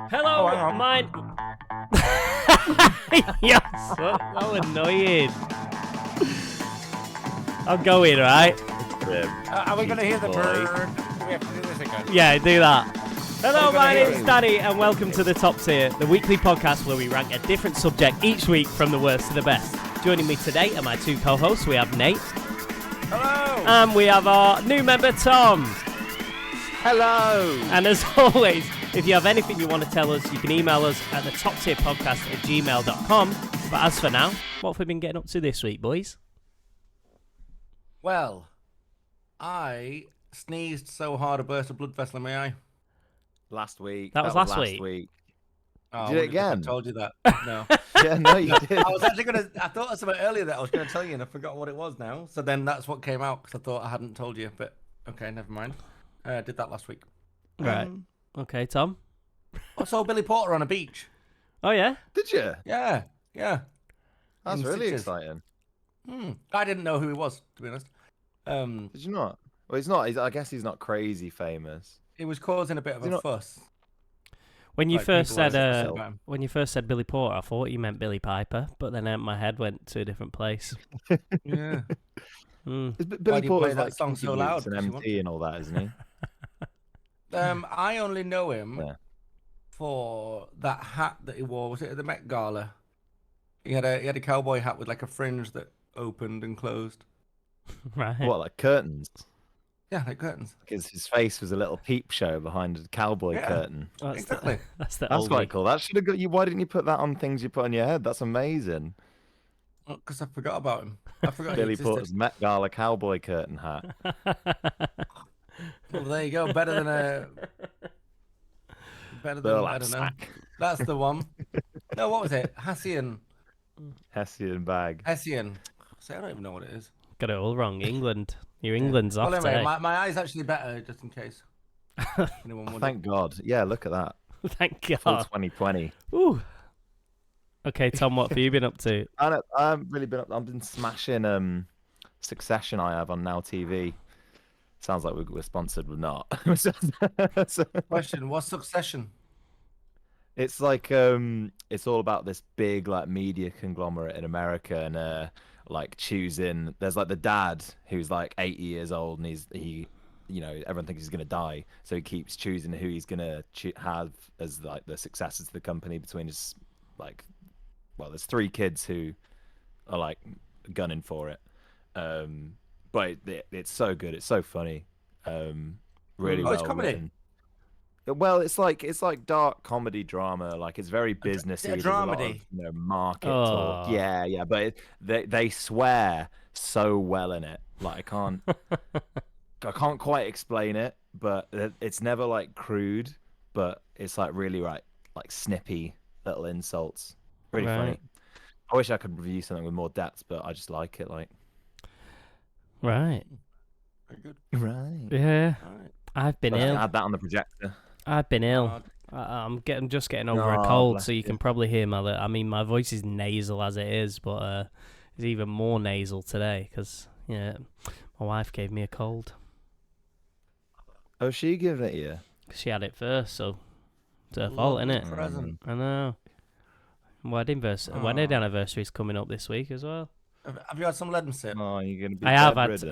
Hello, mine. Yes, so annoying. I'm going, right? Are we going to hear the bird? Do we have to do this again? Yeah, do that. Hello, my name's Danny, and welcome to The Top Tier, the weekly podcast where we rank a different subject each week from the worst to the best. Joining me today are my two co-hosts. We have Nate. Hello. And we have our new member, Tom. Hello. And as always, if you have anything you want to tell us, you can email us at thetoptierpodcast@gmail.com. But as for now, what have we been getting up to this week, boys? Well, I sneezed so hard I burst a blood vessel in my eye. Last week. That was last week. Oh, Did it again? I told you that. No. Yeah, no, you did. I was actually I thought of something earlier that I was going to tell you and I forgot what it was now. So then that's what came out because I thought I hadn't told you. But okay, never mind. I did that last week. Right. Okay, Tom. I saw Billy Porter on a beach. Oh, yeah? Did you? Yeah. That's In really Sitges. exciting. I didn't know who he was, to be honest. Did you not? Well, he's not. I guess he's not crazy famous. He was causing a bit of a fuss. When you Like, first people said always upset about him. when you first said Billy Porter, I thought you meant Billy Piper, but then my head went to a different place. Yeah. Billy Why do you play Porter's that like song so loud? and MT and all that, isn't he? I only know him Yeah. for that hat that he wore. Was it at the Met Gala? He had a cowboy hat with like a fringe that opened and closed. Right. What, like curtains? Yeah, like curtains. Because his face was a little peep show behind a cowboy Yeah. curtain. That's Exactly. That's That's quite cool. That should have got you. Why didn't you put that on things you put on your head? That's amazing. Because I forgot about him. I forgot he Billy existed. Porter's Met Gala cowboy curtain hat. Well, there you go. Better than I don't know. Sack. That's the one. No, what was it? Hessian. Bag. Hessian. See, I don't even know what it is. Got it all wrong. England. Your England's off Well, anyway, today. my eye's actually better, just in case. Anyone wondered. Thank God. Yeah, look at that. Thank Full God. 2020. Ooh. Okay, Tom, what have you been up to? I haven't really been. I've been smashing Succession. I have on Now TV. Sounds like we're sponsored, we're not. Question: what's Succession? It's like it's all about this big like media conglomerate in America and like choosing. There's like the dad who's like 80 years old and he everyone thinks he's gonna die, so he keeps choosing who he's gonna have as like the successors to the company between his like. Well, there's 3 kids who are like gunning for it, but it's so good, it's so funny, really well It's comedy. written. Well, it's like dark comedy drama, like it's very businessy. There's a lot of, dramedy. market talk. Yeah, but they swear so well in it. Like I can't quite explain it, but it's never like crude, but it's like really like snippy little insults. Really funny. I wish I could review something with more depth, but I just like it. Like, Right. Very good. right. Yeah. All right. I've been I ill. add that on the projector. I've been ill. I'm just getting over a Oh, cold, bless so you you. can probably hear my voice is nasal as it is, but it's even more nasal today because my wife gave me a cold. Oh, she giving it you? She had it first, so it's her fault, innit? Present. I know. Wedding anniversary is coming up this week as well. Have you had some Lemsip? Oh, you're gonna be. I have bedridden.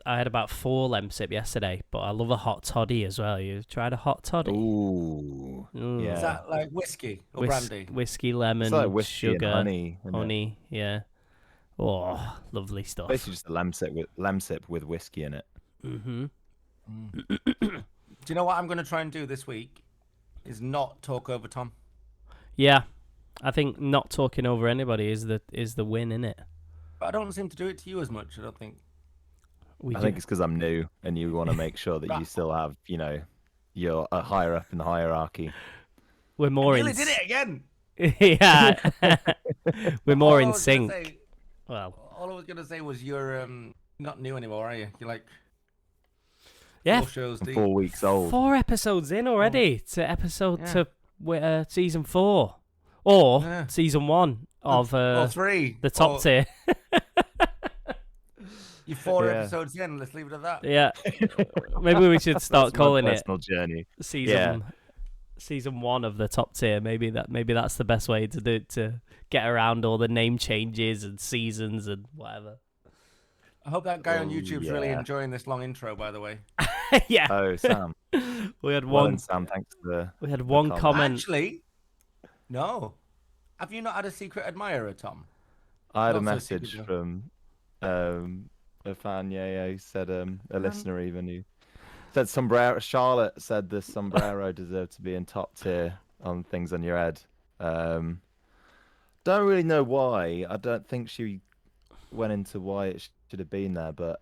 I had about 4 Lemsip yesterday, but I love a hot toddy as well. You tried a hot toddy? Ooh. Mm. Yeah. Is that like whiskey or brandy? Whiskey, lemon, It's like whiskey sugar, and honey. isn't it? honey. Yeah. Oh, lovely stuff. Basically, just a lemsip with whiskey in it. Mm-hmm. Do you know what I'm going to try and do this week? Is not talk over Tom. Yeah, I think not talking over anybody is the win, innit? But I don't seem to do it to you as much. I don't think. I think it's because I'm new, and you want to make sure that you still have, you're higher up in the hierarchy. we're more I in. nearly did it again. Yeah, we're more All I in was gonna sync. say- Well, all I was going to say was you're not new anymore, are you? You're like yeah, 4 shows deep. 4 weeks old. 4 episodes in already to season 4 or Yeah. season 1 of or 3. the top tier. You're 4 Yeah. episodes in. Let's leave it at that. Yeah, maybe we should start That's my calling it personal journey. season season 1 of the top tier. Maybe that's the best way to do to get around all the name changes and seasons and whatever. I hope that guy on YouTube's really yeah. enjoying this long intro, by the way. Yeah. Oh, Sam. We had Well one. done, Sam. Thanks for the. We had the one comment. Actually, no. Have you not had a secret admirer, Tom? I had a Not so message secret, from a fan, who said a listener even who said sombrero. Charlotte said the sombrero deserved to be in top tier on things on your head. Don't really know why. I don't think she went into why it should have been there, but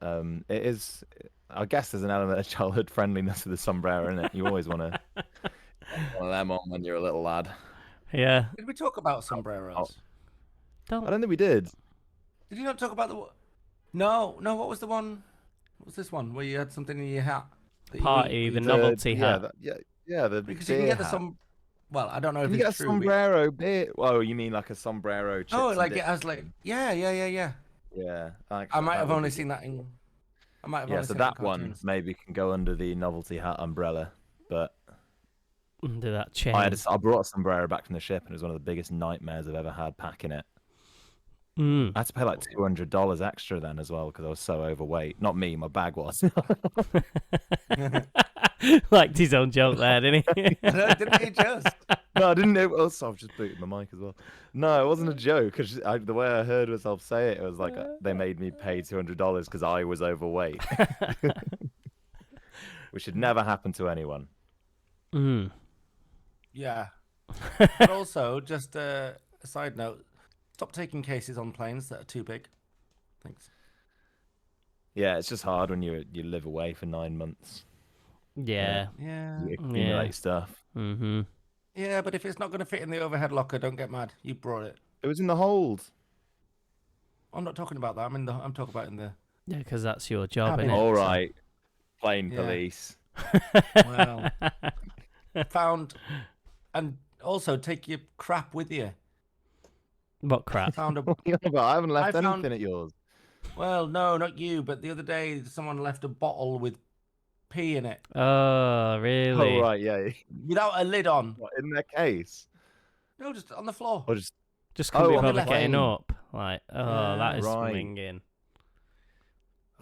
it is. I guess there's an element of childhood friendliness to the sombrero, isn't it? You always want to one of them on when you're a little lad. Yeah. Did we talk about sombreros? Don't. I don't think we did. Did you not talk about the? No. What was the one? What was this one where you had something in your hat? that you- Party, you- the novelty hat. The Because you can beer get the hat. some. Well, I don't know Can if you get a it's true. sombrero beer? Oh, you mean like a sombrero? Oh, chips like and it has like yeah. Yeah, I might have only seen that in. I might have Yeah, only so seen that it in one cartoons. maybe can go under the novelty hat umbrella. But Under that chain. I brought a sombrero back from the ship, and it was one of the biggest nightmares I've ever had packing it. Mm. I had to pay like $200 extra then as well because I was so overweight. Not me, my bag was. Liked his own joke there, didn't he? No, didn't he just? No, I didn't know. Also, I've just booted my mic as well. No, it wasn't a joke. Cause the way I heard myself say it was like they made me pay $200 because I was overweight, which should never happen to anyone. Mm. Yeah. But also, just a side note: stop taking cases on planes that are too big. Thanks. Yeah, it's just hard when you live away for 9 months. Yeah. Yeah. You accumulate stuff. Mm-hmm. Yeah, but if it's not going to fit in the overhead locker, don't get mad. You brought it. It was in the hold. I'm not talking about that. I'm talking about in the. Yeah, because that's your job, Cabin. innit? All right, plane Yeah. police. Well, found, and also take your crap with you. What crap? Found a. Yeah, but I haven't left I found- anything at yours. Well, no, not you, but the other day someone left a bottle with pee in it Oh, really? Oh right, yeah. without a lid on. What, in their case, No, just on the floor. or just Just couldn't be on the bothered getting plane. up. Like, oh, that is Right. minging.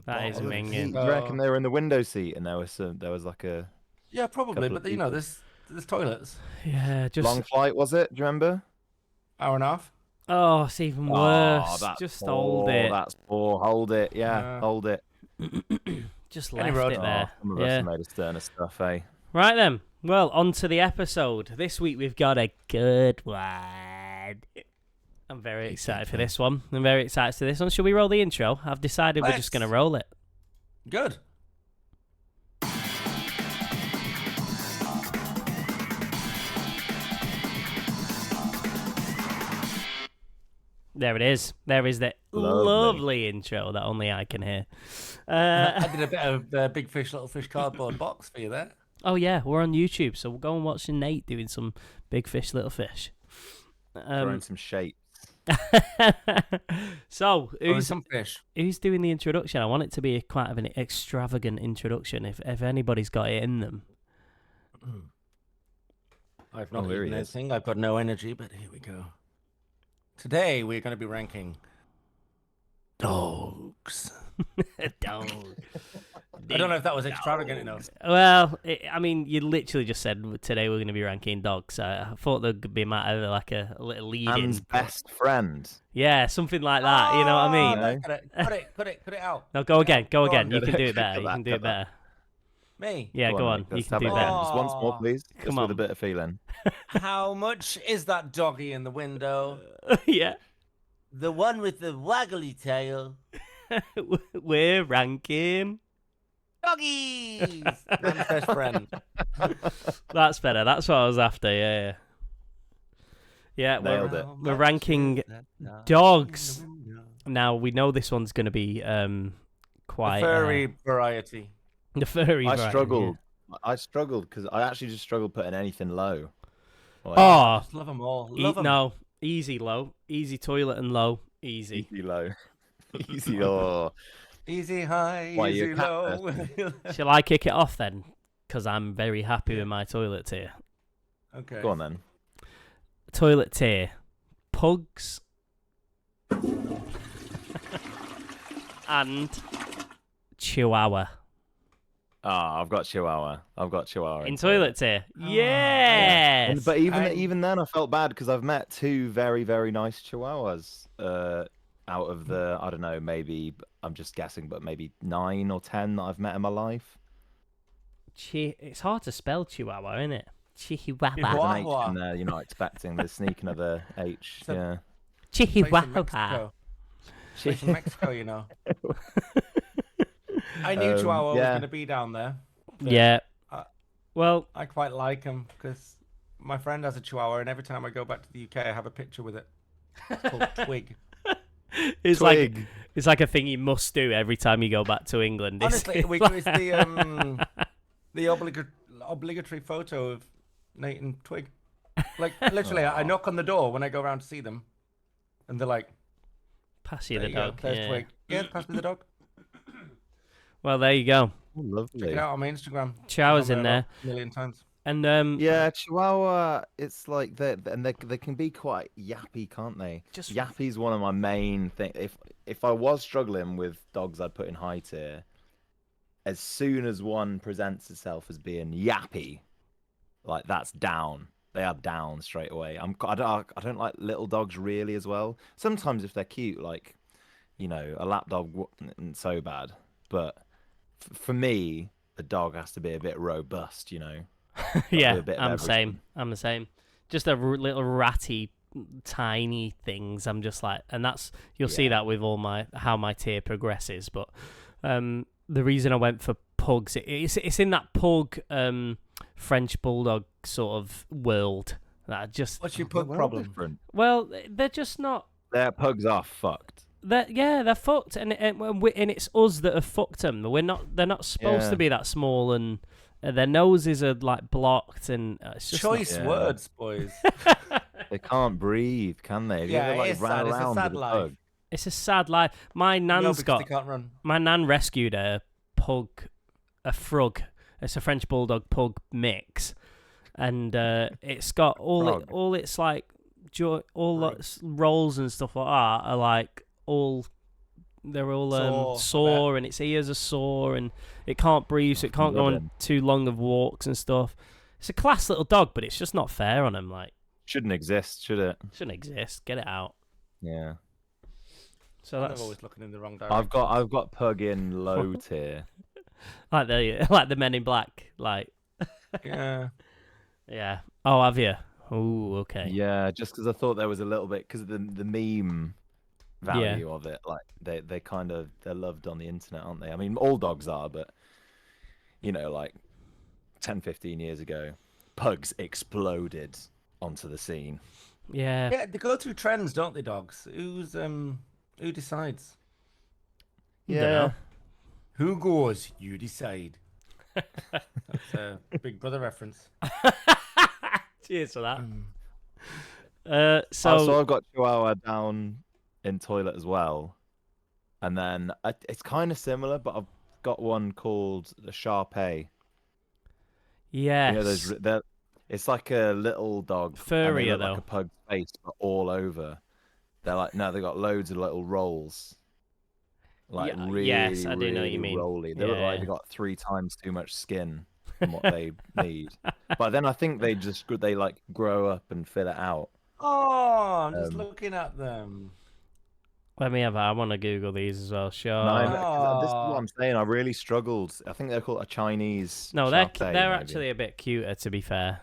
That is bottle of minging. Do you reckon they were in the window seat and there was like a Yeah, probably, Couple of but you know, people. there's toilets. Yeah, just. long flight? Was it? Do you remember? Hour and a half. Oh, it's even Oh, worse. that's Just poor, hold it. That's poor. Hold it. Yeah, Yeah. hold it. Just Any left road. it there. Some of us Yeah. have made a sterner stuff, eh? Right then. Well, on to the episode. This week we've got a good one. I'm very excited for this one. I'm very excited for this one. Should we roll the intro? I've decided we're just going to Let's. roll it. Good. There it is. There is the Lovely. lovely intro that only I can hear. I did a bit of Big Fish, Little Fish cardboard box for you there. Oh yeah, we're on YouTube, so we'll go and watch Nate doing some Big Fish, Little Fish. Throwing some shape. So Or some fish. who's doing the introduction? I want it to be quite of an extravagant introduction. If anybody's got it in them. I've not here eaten he is. anything. I've got no energy, but here we go. Today we're going to be ranking dogs. Dog. I don't know if that was extravagant enough. Well, I mean, you literally just said today we're going to be ranking dogs. I thought there could be like a little lead in. Anne's best friend. Yeah, something like that. You know what I mean? Oh, Cut it out. No, go again. Go Go again. on. You can do it Cut better. You that, can do cut it that. better. Me. Yeah, go on. Mate, You let's can have do it it again. better. Just once more, Aw. please. Come Just on. with a bit of feeling. How much is that doggy in the window? Yeah. The one with the waggly tail. We're ranking. Doggies! Man's best friend. That's better. That's what I was after. Yeah. Yeah, Nailed it. we're ranking dogs. Now we know this one's going to be quite The furry variety. the furry. I variety, struggled. I struggled because I actually just struggled putting anything low. Yeah. Like, Oh, Just love them all. Love them. no, easy low, easy toilet and low, easy. easy low. Easy low. Easy high, Why, you easy a cat low. Shall I kick it off then? Because I'm very happy with my toilet here. Okay. Go on then. Toilet tier. Pugs. And Chihuahua. I've got Chihuahua. In toilet tier. Yeah. Yes. But even then, I felt bad because I've met 2 very, very nice Chihuahuas. Out of the, I don't know, maybe I'm just guessing, but maybe 9 or 10 that I've met in my life. It's hard to spell Chihuahua, isn't it? Chihuahua. There's an H in there. You're not expecting. There's sneaking of the H. So- Yeah. Chihuahua. Place in Mexico, you know. I knew Chihuahua was going to be down there. Yeah. Well, I quite like him because my friend has a Chihuahua, and every time I go back to the UK, I have a picture with it. It's called Twig. it's Twig. like a thing you must do every time you go back to England. Honestly, it's the obligatory photo of Nate and Twig. Like literally, I knock on the door when I go around to see them, and they're like, pass you "There the you go, dog. there's Yeah. Twig. Yeah, pass me the dog." Well, there you go. Oh, lovely. Check it out on my Instagram. Chihuahua's I've in done there. it a million times. And Yeah, Chihuahua. It's like they can be quite yappy, can't they? Just- Yappy's one of my main things. If I was struggling with dogs, I'd put in high tier. As soon as one presents itself as being yappy, like that's down. They are down straight away. I don't like little dogs really as well. Sometimes if they're cute, like a lap dog isn't so bad. But for me, the dog has to be a bit robust. yeah, a bit of I'm the everything. same. I'm the same. Just a little ratty, tiny things. I'm just like, and you'll see that with all how my tier progresses. But the reason I went for pugs, it's in that pug French bulldog sort of world. That What's your pug Well, problem? different. well, they're just not. Their pugs are fucked. They're fucked, and it's us that have fucked them. They're not supposed Yeah. to be that small, and their noses are like blocked, and it's just Choice Yeah. words, boys. They can't breathe, can they? Have you Yeah, ever, it is ran sad. It's a around sad with a life. pug? It's a sad life. My No, nan's because got. they can't run. My nan rescued a pug, a frog. It's a French bulldog pug mix, and it's got all its like all its rolls and stuff like that are like they're all sore, and its ears are sore, and it can't breathe, so it can't go on too long of walks and stuff. It's a class little dog, but it's just not fair on him. Like, Shouldn't exist, should it? shouldn't exist. Get it out. Yeah. So I'm that's always looking in the wrong direction. I've got pug in low tier. like the Men in Black. Like, Yeah. yeah. Oh, have you? Oh, okay. Yeah, just because I thought there was a little bit because of the meme value of it. Like they're loved on the internet, aren't they? I mean, all dogs are, but like 10, 15 years ago, pugs exploded onto the scene. Yeah. Yeah, they go through trends, don't they, dogs? Who decides? Dunno. Who goes? You decide. That's a Big Brother reference. Cheers for that. So I've got Chihuahua down in toilet as well, and then it's kind of similar, but I've got one called the Shar-Pei. Yes. It's like a little dog, Furrier, and they look though. like a pug's face, but all over. They're like they've got loads of little rolls, like Yeah, really, yes, I do really know what you mean. rolly. They look like Yeah. they got 3 times too much skin than what they need. But then I think they like grow up and fill it out. Oh, I'm just looking at them. Let me have. I want to Google these as well. Sure. No, No, 'cause this is what I'm saying. I really struggled. I think they're called a Chinese. they're Shar-Pei, maybe. actually a bit cuter, to be fair.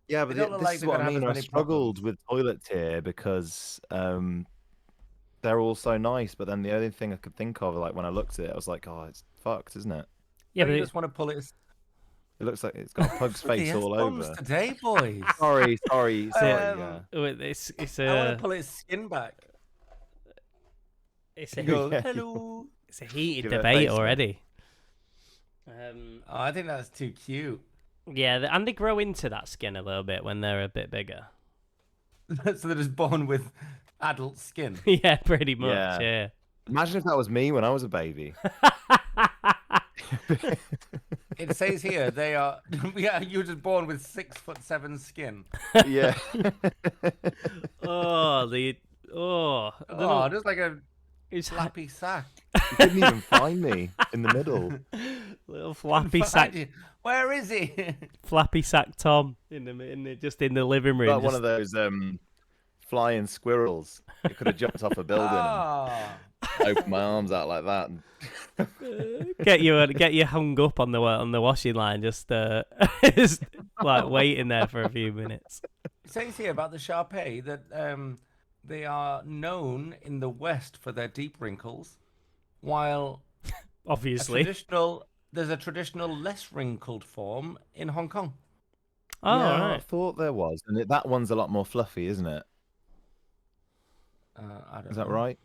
Yeah, but They don't look this like is they're what gonna I have mean. as I many struggled problems. with toilet tier because they're all so nice, but then the only thing I could think of, like when I looked at it, I was like, oh, it's fucked, isn't it? Yeah, you but just want to pull it. It looks like it's got a pug's Look at face the all S-bombs over. today, boys. Sorry. Yeah. it's I want to pull its skin back. it's You a go, Yeah. hello. it's a heated Give it a debate face, man. already. Oh, I think that's too cute. Yeah, and they grow into that skin a little bit when they're a bit bigger. So they're just born with adult skin. Yeah, pretty much. Yeah. Yeah. Imagine if that was me when I was a baby. It says here they are. Yeah, you were just born with 6'7" skin. Yeah. Oh, Oh, just like a it's flappy sack. You couldn't even find me in the middle. little flappy sack, Where is he? flappy sack Tom in the just in the living room. Like one of those flying squirrels. It could have jumped off a building Ah. and opened my arms out like that. get you hung up on the washing line, just just like waiting there for a few minutes. It says here about the Shar-Pei that they are known in the West for their deep wrinkles, while Obviously. there's a traditional less wrinkled form in Hong Kong. Oh, yeah, I right. thought there was. And that one's a lot more fluffy, isn't it? I don't Is that know. right?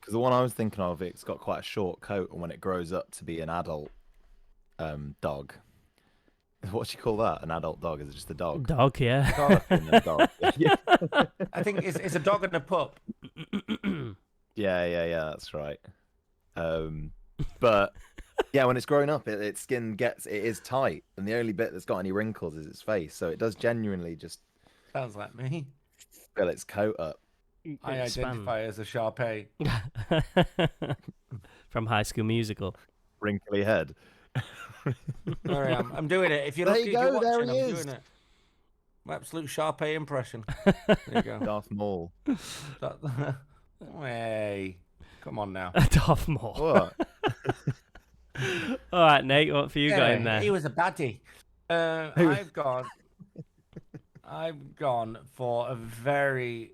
Because the one I was thinking of, it's got quite a short coat, and when it grows up to be an adult dog, what do you call that? An adult dog? Is it just a dog? Dog, yeah. Dog. Yeah. I think it's a dog and a pup. Yeah, that's right. But yeah, when it's growing up, its skin it is tight, and the only bit that's got any wrinkles is its face. So it does genuinely just Sounds like me. fill its coat up. I identify as a Shar-Pei. From High School Musical. Wrinkly head. There I am. I'm doing it. If you're There looking, you if you're go, there watching, he I'm is. doing it. My absolute Shar-Pei impression. There you go. Darth Maul. Hey, come on now. Darth Maul. What? All right, Nate, what have you got in Yeah, there? he was a baddie. I've gone for a very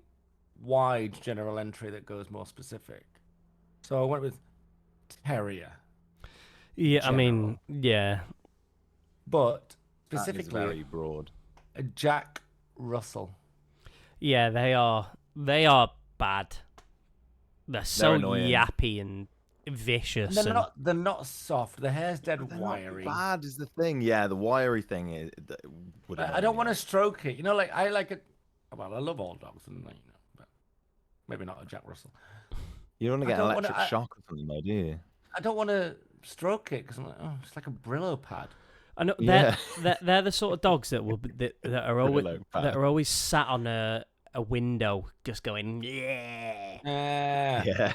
wide general entry that goes more specific. So I went with terrier, Yeah, I mean, yeah. but That is specifically very broad. a Jack Russell. Yeah, they are bad. They're so annoying. yappy and vicious. They're not soft. The hair's dead They're wiry. not bad is the thing. Yeah, the wiry thing is. I don't want to stroke it. You know, like I like it. Well, I love all dogs, and but maybe not a Jack Russell. You don't want to I get an don't wanna- electric shock or something, though, do you? I don't want to stroke it because I'm like, oh, it's like a Brillo pad. I know Yeah. they're the sort of dogs that that are always Brillo that pad. are always sat on a window, just going yeah, Yeah.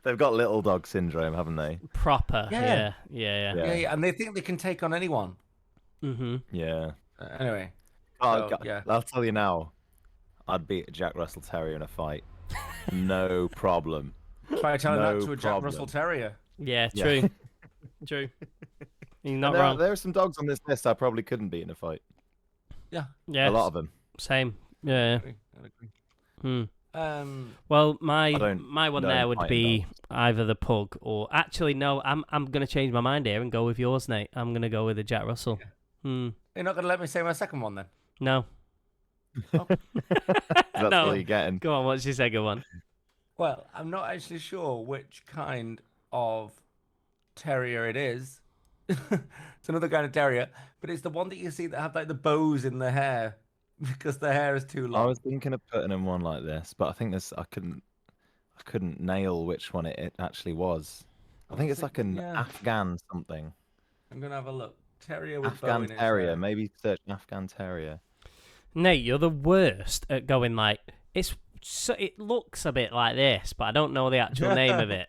They've got little dog syndrome, haven't they? proper. Yeah. Yeah. Yeah, and they think they can take on anyone. Mm-hmm. Yeah. Anyway, Oh, So, yeah. I'll tell you now. I'd beat a Jack Russell Terrier in a fight. No problem. try telling that No to a Jack problem. Russell Terrier. Yeah, Yeah. true. True. You're not there, wrong. There are some dogs on this list I probably couldn't beat in a fight. Yeah, A lot of them. same. Yeah. I'd agree. Hmm. Well, my don't one know there would fighting be dogs. either the pug or actually no. I'm gonna change my mind here and go with yours, Nate. I'm gonna go with the Jack Russell. Hmm. You're not going to let me say my second one then? No. That's No. all you're getting. Go on. What's your second one? Well, I'm not actually sure which kind of terrier it is. It's another kind of terrier, but it's the one that you see that have like the bows in the hair because the hair is too long. I was thinking of putting in one like this, but I think I couldn't nail which one it actually was. I think it's like an Yeah. Afghan something. I'm going to have a look. Terrier with bow Afghan in its Terrier. hair. Maybe search Afghan Terrier. Nate, you're the worst at going like it's. So it looks a bit like this, but I don't know the actual name of it.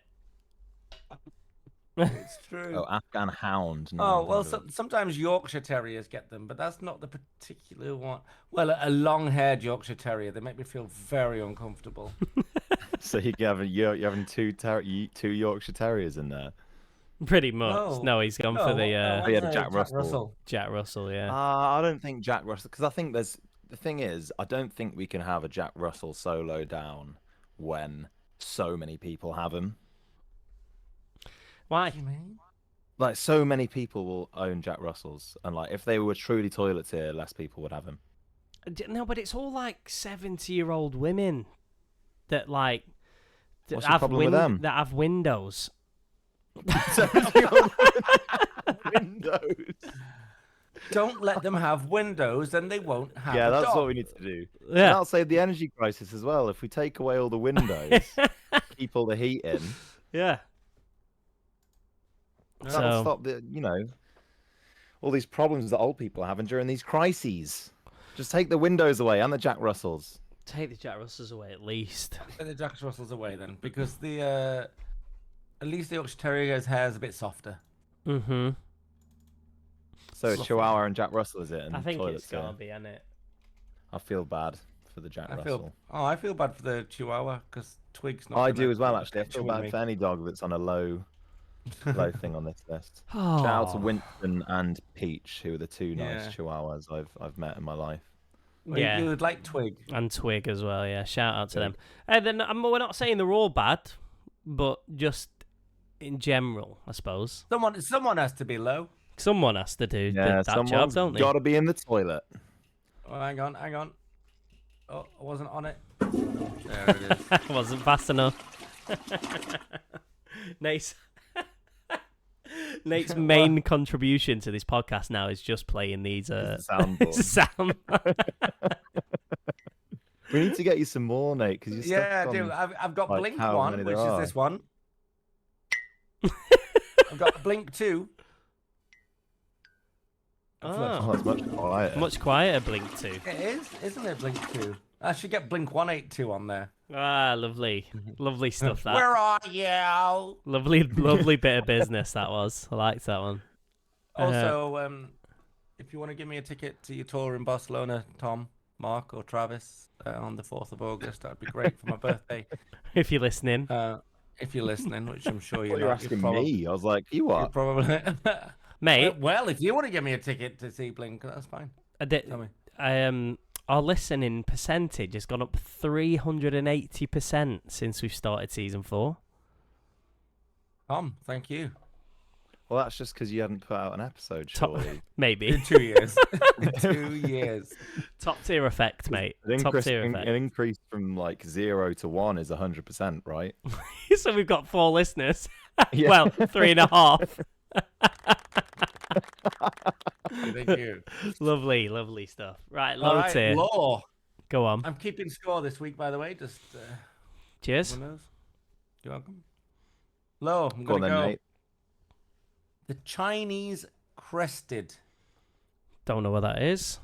It's true. Oh, Afghan Hound. No, Oh, I've well, heard of it. sometimes Yorkshire Terriers get them, but that's not the particular one. Well, a long-haired Yorkshire Terrier, they make me feel very uncomfortable. So you're having two Yorkshire Terriers in there. Pretty much. No, he's gone for the yeah, Jack Russell. Jack Russell. Yeah. I don't think Jack Russell, because I think the thing is, I don't think we can have a Jack Russell solo down when so many people have him. Why? What do you mean? Like, so many people will own Jack Russells, and like, if they were truly toilet tier, less people would have him. No, but it's all like 70-year-old women that like that What's your problem with them? that have windows. 70-year-old windows. Don't let them have windows, then they won't have Yeah, a that's dog. what we need to do. And Yeah. that'll save the energy crisis as well. If we take away all the windows, keep all the heat in, Yeah. that'll So stop the, all these problems that old people are having during these crises. Just take the windows away and the Jack Russells. Take the Jack Russells away at least. Take the Jack Russells away then, because at least the Yorkshire Terrier's hair is a bit softer. Mm-hmm. So Chihuahua and Jack Russell is it? And I think toilets it's gotta go. be, isn't it? I feel bad for the Jack Russell. I feel bad for the Chihuahua because Twig's not. I gonna do as well, actually. I catch feel with bad me. for any dog that's on a low thing on this list. Oh. Shout out to Winston and Peach, who are the two nice Yeah. Chihuahuas I've met in my life. Well, Yeah. you would like Twig. And Twig as well, yeah. Shout out to them. And then we're not saying they're all bad, but just in general, I suppose. Someone has to be low. Someone has to do Yeah, that job, someone's don't they? got to be in the toilet. Oh, hang on. Oh, I wasn't on it. There it is. I wasn't fast enough. Nate's main contribution to this podcast now is just playing these Soundboard. sound. We need to get you some more, Nate, because you're Yeah, stuck dude. on... I've got like, Blink how 1, many which there is are. this one. I've got Blink 2. Oh, it's much quieter. Much quieter, Blink 2. It is, isn't it, Blink 2? I should get Blink 182 on there. Ah, lovely. Lovely stuff, that. Where are you? Lovely bit of business, that was. I liked that one. Also, if you want to give me a ticket to your tour in Barcelona, Tom, Mark, or Travis, on the 4th of August, that'd be great for my birthday. If you're listening. If you're listening, which I'm sure you're Well, you're not. asking me. I was like, you You're are. probably... Mate. Well, if you want to give me a ticket to see Blink, that's fine. Tell me. Our listening percentage has gone up 380% since we've started season 4. Tom, thank you. Well, that's just because you hadn't put out an episode, surely. Maybe. In 2 years. 2 years. Top tier effect, mate. Top tier An effect. increase from like 0 to 1 is 100%, right? So we've got 4 listeners. Yeah. Well, 3.5. Thank you. Lovely stuff. Right, All low right, tier. Law. Go on. I'm keeping score this week, by the way. Just Cheers. winners. You're welcome. Low. I'm Go on gonna then, go. mate. The Chinese crested. Don't know what that is.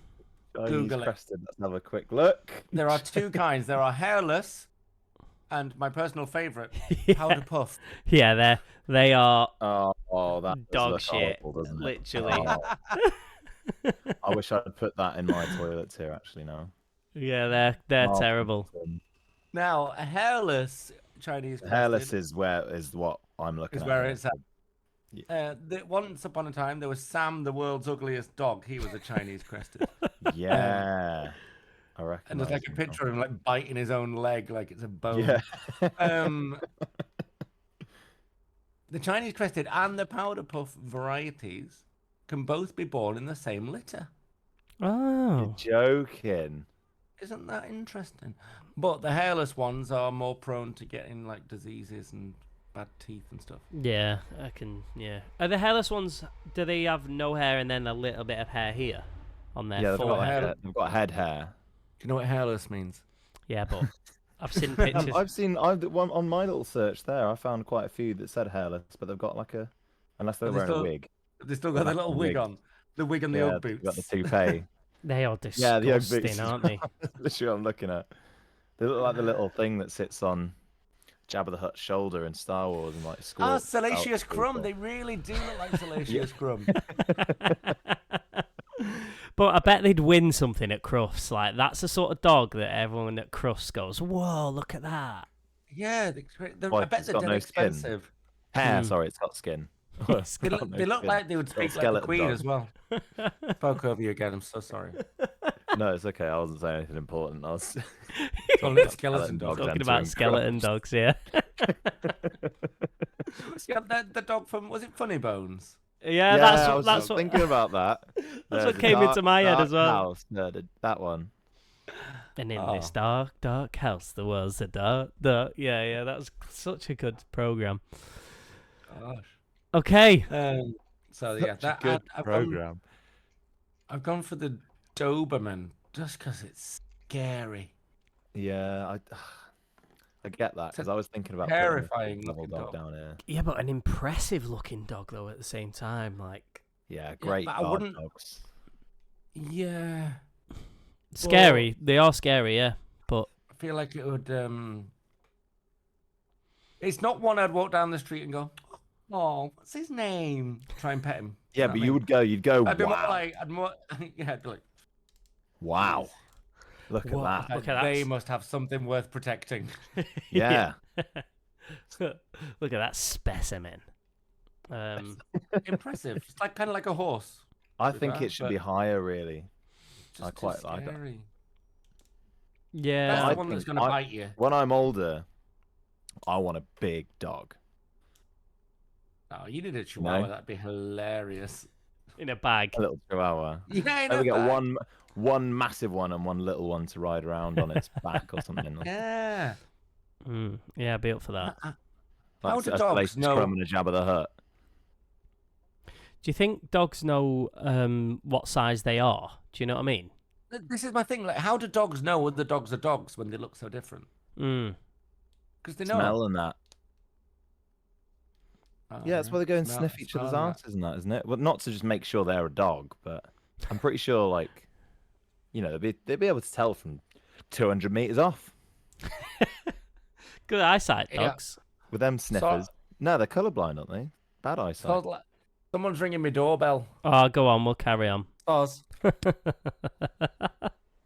Chinese Google it. crested. Let's have a quick look. There are 2 kinds. There are hairless, and my personal favourite, powder puff. Yeah, they are Oh, that does dog look shit. horrible, doesn't it? Literally. Oh. I wish I'd put that in my toilets here, actually, now. Yeah, they're Oh, terrible. Now, a hairless Chinese crested Hairless is what I'm looking is at. where here. it's at. Once upon a time, there was Sam, the world's ugliest dog. He was a Chinese crested. Yeah. I reckon. And there's like a picture of him like biting his own leg like it's a bone. Yeah. The Chinese crested and the powder puff varieties can both be born in the same litter. Oh. You're joking. Isn't that interesting? But the hairless ones are more prone to getting like diseases and bad teeth and stuff. Yeah, I can. Yeah. Are the hairless ones? Do they have no hair and then a little bit of hair here on their Yeah, they've got, forehead? they've got head hair. Do you know what hairless means? Yeah, but I've seen pictures. On my little search there, I found quite a few that said hairless, but they've got like unless they're Are they wearing a still- wig. They still got the little wig on. The wig and the Ugg they've boots. got the toupee. They are Yeah, the Ugg disgusting, boots. aren't they? Literally what I'm looking at. They look like the little thing that sits on Jabba the Hutt's shoulder in Star Wars and like Ah, squirts Salacious out Crumb. people. They really do look like Salacious Crumb. But I bet they'd win something at Crufts. Like, that's the sort of dog that everyone at Crufts goes, "Whoa, look at that." Yeah, Why, I bet it's they're got dead no skin? expensive. Hair, Mm. sorry, it's got skin. It's They got look, no they look skin. like they would Got a speak like the skeleton Queen dog. as well. Spoke over you again. I'm so sorry. No, it's okay. I wasn't saying anything important. I was Calling it skeleton dog. Talking entering about skeleton Crufts. dogs, yeah. Yeah, the dog from, was it Funny Bones? Yeah, I was that's what thinking about that. That's There's what a came into my head dark as well. House. No, that one. And in Oh. this dark house, there was a dark. Yeah, that was such a good program. Gosh. Okay, So yeah, Such a good I've program. gone for the Doberman just because it's scary. Yeah, I get that It's a because I was thinking about terrifying putting a level looking dog dog. down here. yeah, but an impressive looking dog though at the same time. Like, Yeah, great but I guard wouldn't. dogs. Yeah, Scary. They are scary, yeah. But I feel like it would. It's not one I'd walk down the street and go, "Oh, what's his name?" Try and pet him. Yeah, know but what I you mean? you'd go, I'd be more wow, like, yeah, I'd be like, wow. Look Whoa. at that. Look at they that. must have something worth protecting. Yeah. Look at that specimen. Impressive. It's like kind of like a horse. I With think that, it should but be higher, really. Just I quite too like it. scary. Yeah. That's I the one that's think going to bite you. When I'm older, I want a big dog. Oh, you did a chihuahua. No. That'd be hilarious. In a bag. A little chihuahua. Yeah, Maybe get one massive one and one little one to ride around on its back or something. Yeah. Yeah, I'd be up for that. How do a dogs know? Scrum and a Jabba the Hutt. Do you think dogs know what size they are? Do you know what I mean? This is my thing. Like, how do dogs know other dogs are dogs when they look so different? Because they know. Smell and that. Oh, Yeah, that's why they go and Smell- sniff each other's smell that. asses and that, isn't it? Well, not to just make sure they're a dog, but I'm pretty sure, like, you know, they'd be able to tell from 200 meters off Good eyesight, Yeah. dogs. with them sniffers. No, they're colorblind, aren't they? Bad eyesight. So, like, someone's ringing my doorbell. Oh, go on. We'll carry on. Oz.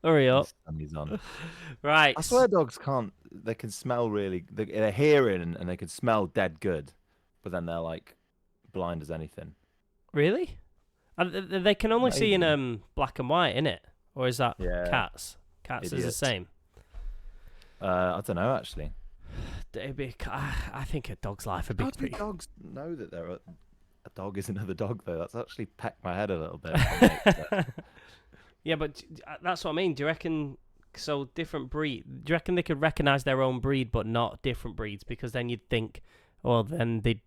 Hurry up. He's on. Right. I swear dogs can't. They can smell really. They're hearing and they can smell dead good, but then they're like blind as anything. Really? They can only see in Maybe. black and white, innit? Or is that Yeah. cats? Cats is the Idiots. same. I don't know actually. I think a dog's life would be How do pretty. dogs know that they're a dog is another dog though? That's actually pecked my head a little bit. Yeah, but that's what I mean. Do you reckon? So different breed. Do you reckon they could recognize their own breed, but not different breeds? Because then you'd think, well, then they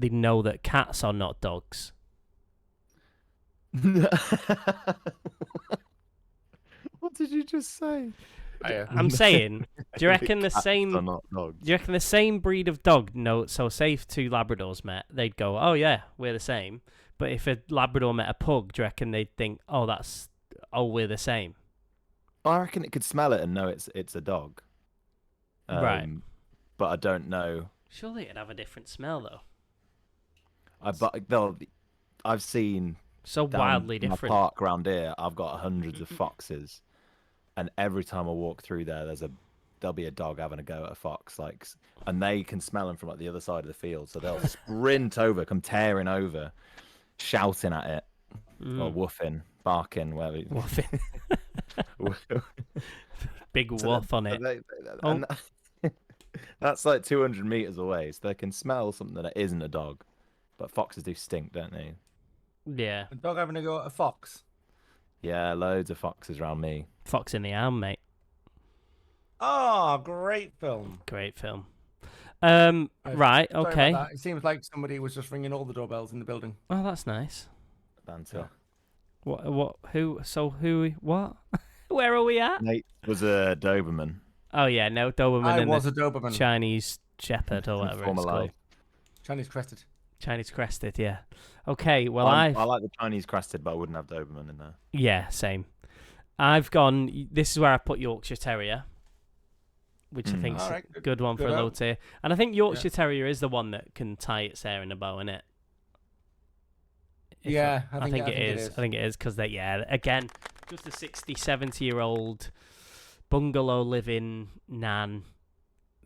know that cats are not dogs. What did you just say? I'm saying, do you reckon the Cats same? are not dogs. Do you reckon the same breed of dog? No, so say if two Labradors met, they'd go, "Oh yeah, we're the same." But if a Labrador met a pug, do you reckon they'd think, "Oh, we're the same"? I reckon it could smell it and know it's a dog. Right. But I don't know. Surely it'd have a different smell though. I've seen So down wildly in my different. park around here. I've got hundreds of foxes, and every time I walk through there, there'll be a dog having a go at a fox, like, and they can smell them from like the other side of the field, so they'll sprint over, come tearing over, shouting at it, or woofing, barking, whatever. Woofing. Big woof on it. And that's like 200 meters away, so they can smell something that isn't a dog. But foxes do stink, don't they? Yeah. A dog having a go at a fox. Yeah, loads of foxes around me. Fox in the Arm, mate. Oh, great film. Great film. Right, Right, Sorry about okay. that. It seems like somebody was just ringing all the doorbells in the building. Oh, that's nice. Banter. What, what? Where are we at? Nate was a Doberman. Oh, yeah, no, Doberman I and was the a Doberman. Chinese Shepherd or whatever it's Former called. life. Chinese crested. Chinese Crested, yeah. Okay, well, I I've... like the Chinese crested, but I wouldn't have Doberman in there. Yeah, same. I've gone... This is where I put Yorkshire Terrier, which I think's Alright, a good one for good a low out. tier. And I think Yorkshire Terrier is the one that can tie its hair in a bow, innit? Yeah, I think it is. I think it is because again, just a 60, 70-year-old bungalow living nan,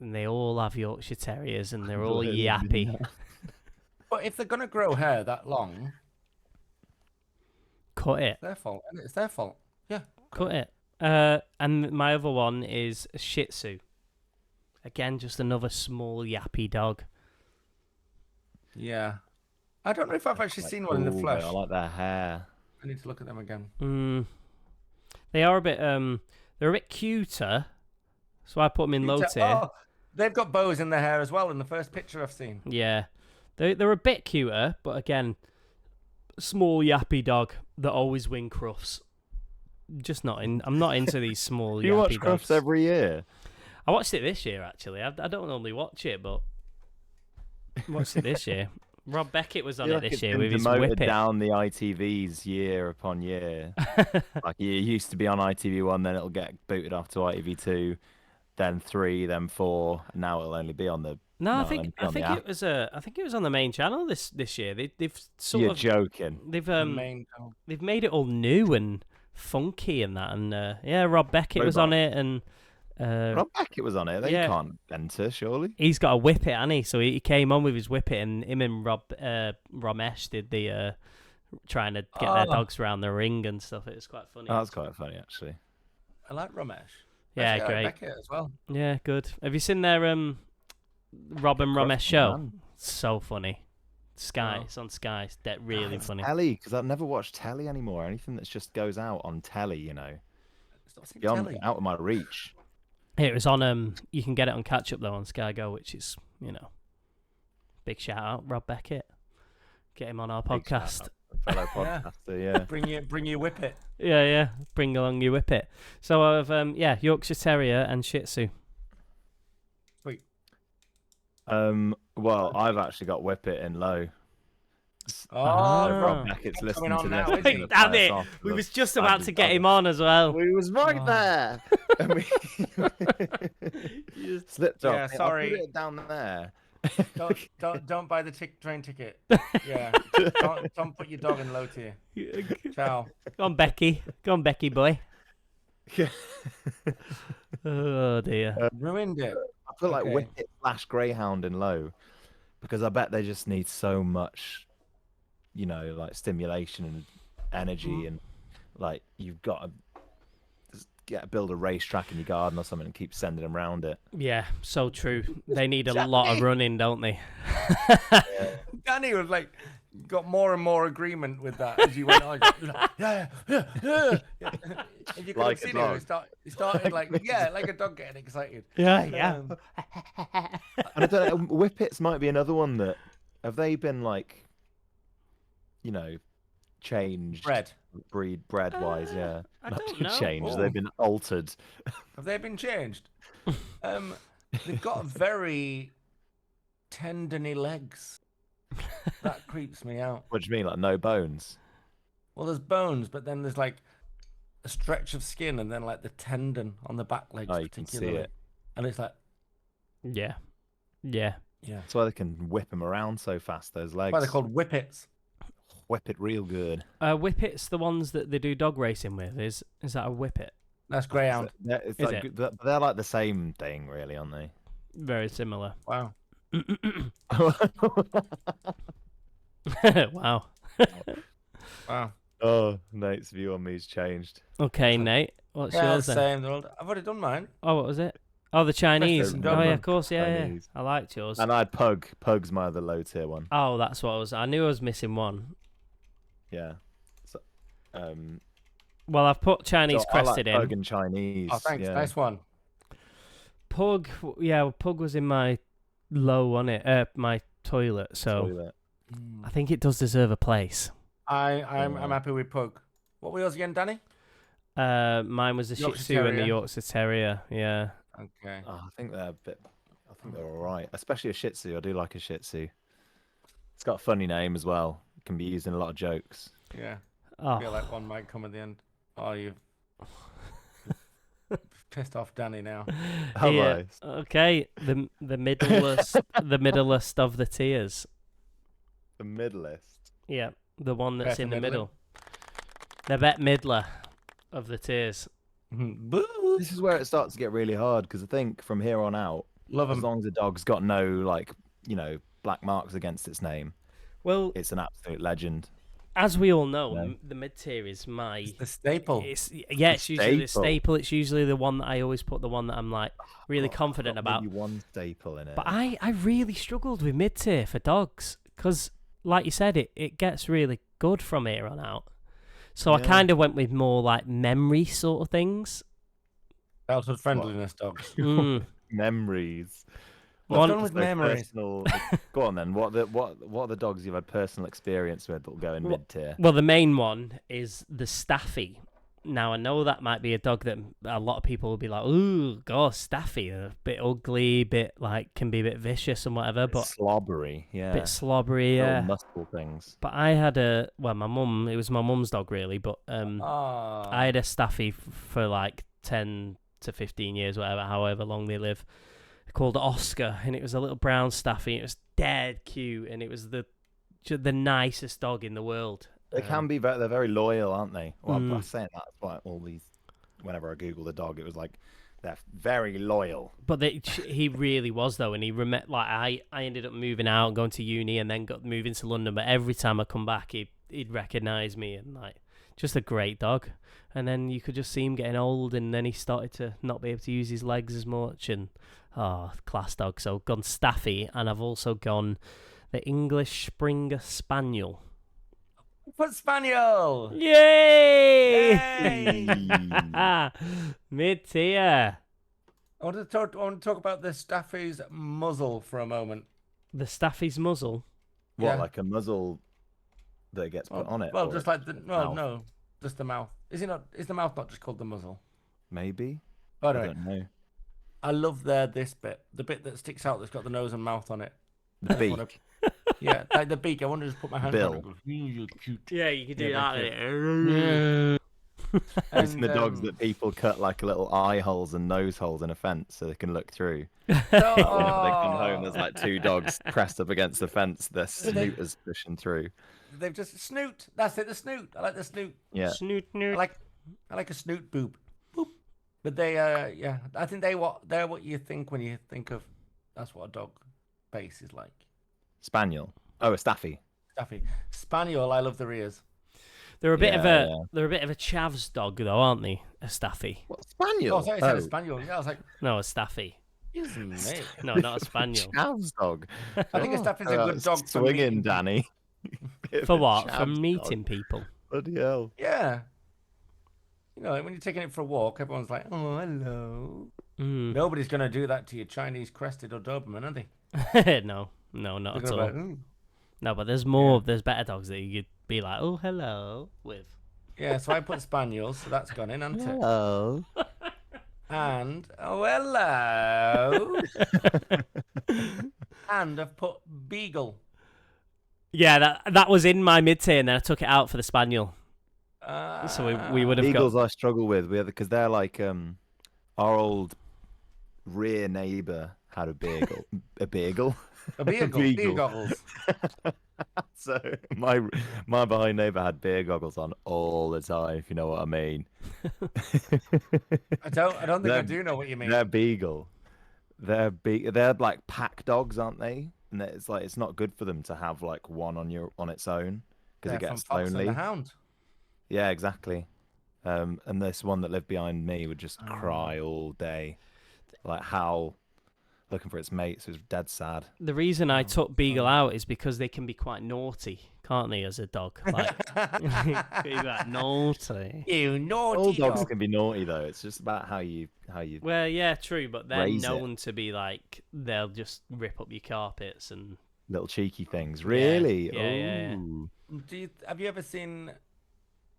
and they all have Yorkshire Terriers, and they're all yappy. But if they're gonna grow hair that long, Cut it. it's their fault. And it's their fault. Yeah. Cut it. And my other one is a Shih Tzu. Again, just another small yappy dog. Yeah. I don't know if I've actually seen one in the flesh. I like their hair. I need to look at them again. They are a bit they're a bit cuter, so I put them in low tier. Oh, they've got bows in their hair as well in the first picture I've seen. Yeah, they're a bit cuter, but again, small yappy dog that always win Crufts. Just not in. I'm not into these small. You yappy watch dogs. Crufts every year. I watched it this year actually. I don't normally watch it, but I watched it this year. Rob Beckett was on feel it like this it's year been with his demoted whippet. down the ITVs year upon year. Like it used to be on ITV1, then it'll get booted off to ITV2, then 3, then 4, and now it'll only be on the. No, I it'll only think be on the app. I think it was on the main channel this year. They've sort You're of joking. they've The main they've made it all new and funky and that, and yeah, Rob Beckett was on it, and Rob Beckett was on it. They yeah. can't enter, surely. He's got a whippet, hasn't he? So he came on with his whippet, and him and Ramesh did the trying to get their dogs around the ring and stuff. It was quite funny. Oh, that's quite funny, actually. I like Ramesh. Yeah, Actually, I great. like Beckett as well. Yeah, good. Have you seen their Rob and Ramesh show? So funny. Sky, it's on Sky. It's really funny. Telly, because I've never watched telly anymore. Anything that just goes out on telly, you know, beyond out of my reach. It was on. You can get it on catch up though on Sky Go, which is big shout out Rob Beckett. Get him on our podcast. Fellow podcaster, yeah. Bring your whippet. Yeah. Bring along your whippet. So I've Yorkshire Terrier and Shih Tzu. Sweet. Well, I've actually got Whippet in low. Rob Beckett's Beck's listening to coming this. on Wait, now, damn it! We was just about to get him on as well. We was right there. And we slipped off. Yeah, Hey, sorry. I'll put it down there. Don't buy the train ticket. Yeah. don't put your dog in low tier. Ciao. Go on, Becky. Go on, Becky boy. Oh dear. Ruined it. I feel like Okay. Whippet / Greyhound in low, because I bet they just need so much, like stimulation and energy, and like you've got to build a racetrack in your garden or something and keep sending them around it. Yeah, so true. They need a lot of running, don't they? Danny was like, got more and more agreement with that as you went on. Yeah. If you could Like have a seen him, dog. he started like a dog getting excited. Yeah. And I don't know, Whippets might be another one that have they been like, changed bred wise, yeah. I Not don't know. changed, Oh. they've been altered. Have they been changed? They've got very tendony legs. That creeps me out. What do you mean, like no bones? Well, there's bones, but then there's like a stretch of skin, and then like the tendon on the back legs. Oh, you can see particularly. it. And it's like, Yeah. That's why they can whip them around so fast, those legs. why they're called whippets. Whip it real good. Whippets, the ones that they do dog racing with. Is that a whippet? That's greyhound. It's Is like, it? they're like the same thing, really, aren't they? Very similar. Wow. Wow. Wow. Oh, Nate's view on me's changed. Okay, Nate. What's Yeah, yours then? same. I've already done mine. Oh, what was it? Oh, the Chinese. Western Oh, yeah, Doberman. of course. Yeah. Chinese. I liked yours. And I had Pug. Pug's my other low tier one. Oh, that's what I was. I knew I was missing one. Yeah. So, Well, I've put Chinese so I like crested Pug in. and Chinese. Oh, thanks. Yeah. Nice one. Pug, yeah, Pug was in my low on it, my toilet. So Toilet. I think it does deserve a place. I'm happy with Pug. What were yours again, Danny? Mine was the Shih Yorkshire Tzu and the Terrier. Yorkshire Terrier. Yeah. Okay. Oh, I think they're all right. Especially a Shih Tzu. I do like a Shih Tzu. It's got a funny name as well. It can be used in a lot of jokes. Yeah. I feel Oh, like one might come at the end. Oh, you've pissed off Danny now. How yeah. nice. Okay. The middlest the middlest of the tiers. The middlest. Yeah, the one that's Better in the middling. middle. The bet middler of the tiers. Boo. This is where it starts to get really hard because I think from here on out, Love as him. long as the dog's got no black marks against its name, Well, it's an absolute legend. as we all know, No. The mid tier is my. It's the staple. It's usually the staple. staple. It's usually the one that I always put, the one that I'm like really confident Got about. maybe one staple in it. But I really struggled with mid tier for dogs because, like you said, it gets really good from here on out. So I Yeah. kind of went with more like memory sort of things. Childhood friendliness dogs. Mm. Memories. What's One- done with So memories? personal- Go on then. What are the dogs you've had personal experience with that'll go in Well- mid tier? Well, the main one is the Staffy. Now I know that might be a dog that a lot of people will be like, "Ooh, God, Staffy, a bit ugly, bit like can be a bit vicious and whatever," but slobbery, yeah. bit slobbery, Little yeah. muscle things. But I had it was my mum's dog really, but Ah. I had a Staffy for like 10 to 15 years, whatever, however long they live. Called Oscar, and it was a little brown Staffy. It was dead cute, and it was the nicest dog in the world. They can be they're very loyal, aren't they? Well, Mm. I'm saying that's why all these. Whenever I Google the dog, it was like they're very loyal. But he really was though, and he like I ended up moving out, going to uni, and then got moving to London. But every time I come back, he'd recognise me, and like just a great dog. And then you could just see him getting old, and then he started to not be able to use his legs as much, and class dog. So I've gone Staffy, and I've also gone the English Springer Spaniel. Put Spaniel! Yay! Yay! Mid-tier. I want to talk about the Staffy's muzzle for a moment. The Staffy's muzzle? What, Yeah. like a muzzle that gets put on it? Well, or just like no, just the mouth. Is the mouth not just called the muzzle? Maybe. Oh, I no, don't know. I love this bit, the bit that sticks out that's got the nose and mouth on it. The I beak. wanna- Yeah, like the beak. I want to just put my hand Bill. on it. And go, you're cute. Yeah, you could do Yeah, that. It's the dogs And, that people cut like little eye holes and nose holes in a fence so they can look through. Oh, When they come home, there's like two dogs pressed up against the fence. Their snoot is pushing through. they've just snoot. That's it. The snoot. I like the snoot. Yeah. Snoot, I snoot. like a snoot boob. Boop. But they're what you think when you think of that's what a dog face is like. Spaniel. Oh, a Staffy. Staffy. Spaniel. I love their ears. They're a bit of a Yeah. they're a bit of a chavs dog though, aren't they? A Staffy. What, Oh, Spaniel? I thought you said a spaniel. Yeah, I was like, No, a Staffy. excuse me. No, not a spaniel. Chavs dog. I think a Staffy's a good dog for Swinging, meeting. Danny. Bit of For a what? For Chavs dog. meeting people. Bloody hell. Yeah. You know, like when you're taking it for a walk, everyone's like, "Oh, hello." Mm. Nobody's gonna do that to your Chinese crested or Doberman, are they? No, not They're at gonna all. be like, "Ooh." No, but there's more. There's better dogs that you could be like, oh, hello, with. Yeah, so I put spaniels, so that's gone in, hasn't it? Hello. And hello. And I've put beagle. Yeah, that was in my mid-tier, and then I took it out for the spaniel. So we would have Beagles got. I struggle with because they're like our old rear neighbour had a beagle. A beagle. A beagle. Beagle. Beer goggles. So my behind neighbour had beer goggles on all the time, if you know what I mean. I don't think I They're- do know what you mean. They're beagle. They're like pack dogs, aren't they? And it's like it's not good for them to have like one on its own because They're it gets from Fox and lonely. the Hound. Yeah, exactly. And this one that lived behind me would just Oh. cry all day, like howl, looking for its mates. It was dead sad. The reason I took beagle out is because they can be quite naughty, can't they, as a dog? Like, be like naughty. You naughty All dogs dog. can be naughty though. It's just about how you. Well, yeah, true, but they're Raise it. known to be like they'll just rip up your carpets and. Little cheeky things. Really? Yeah. Ooh. Have you ever seen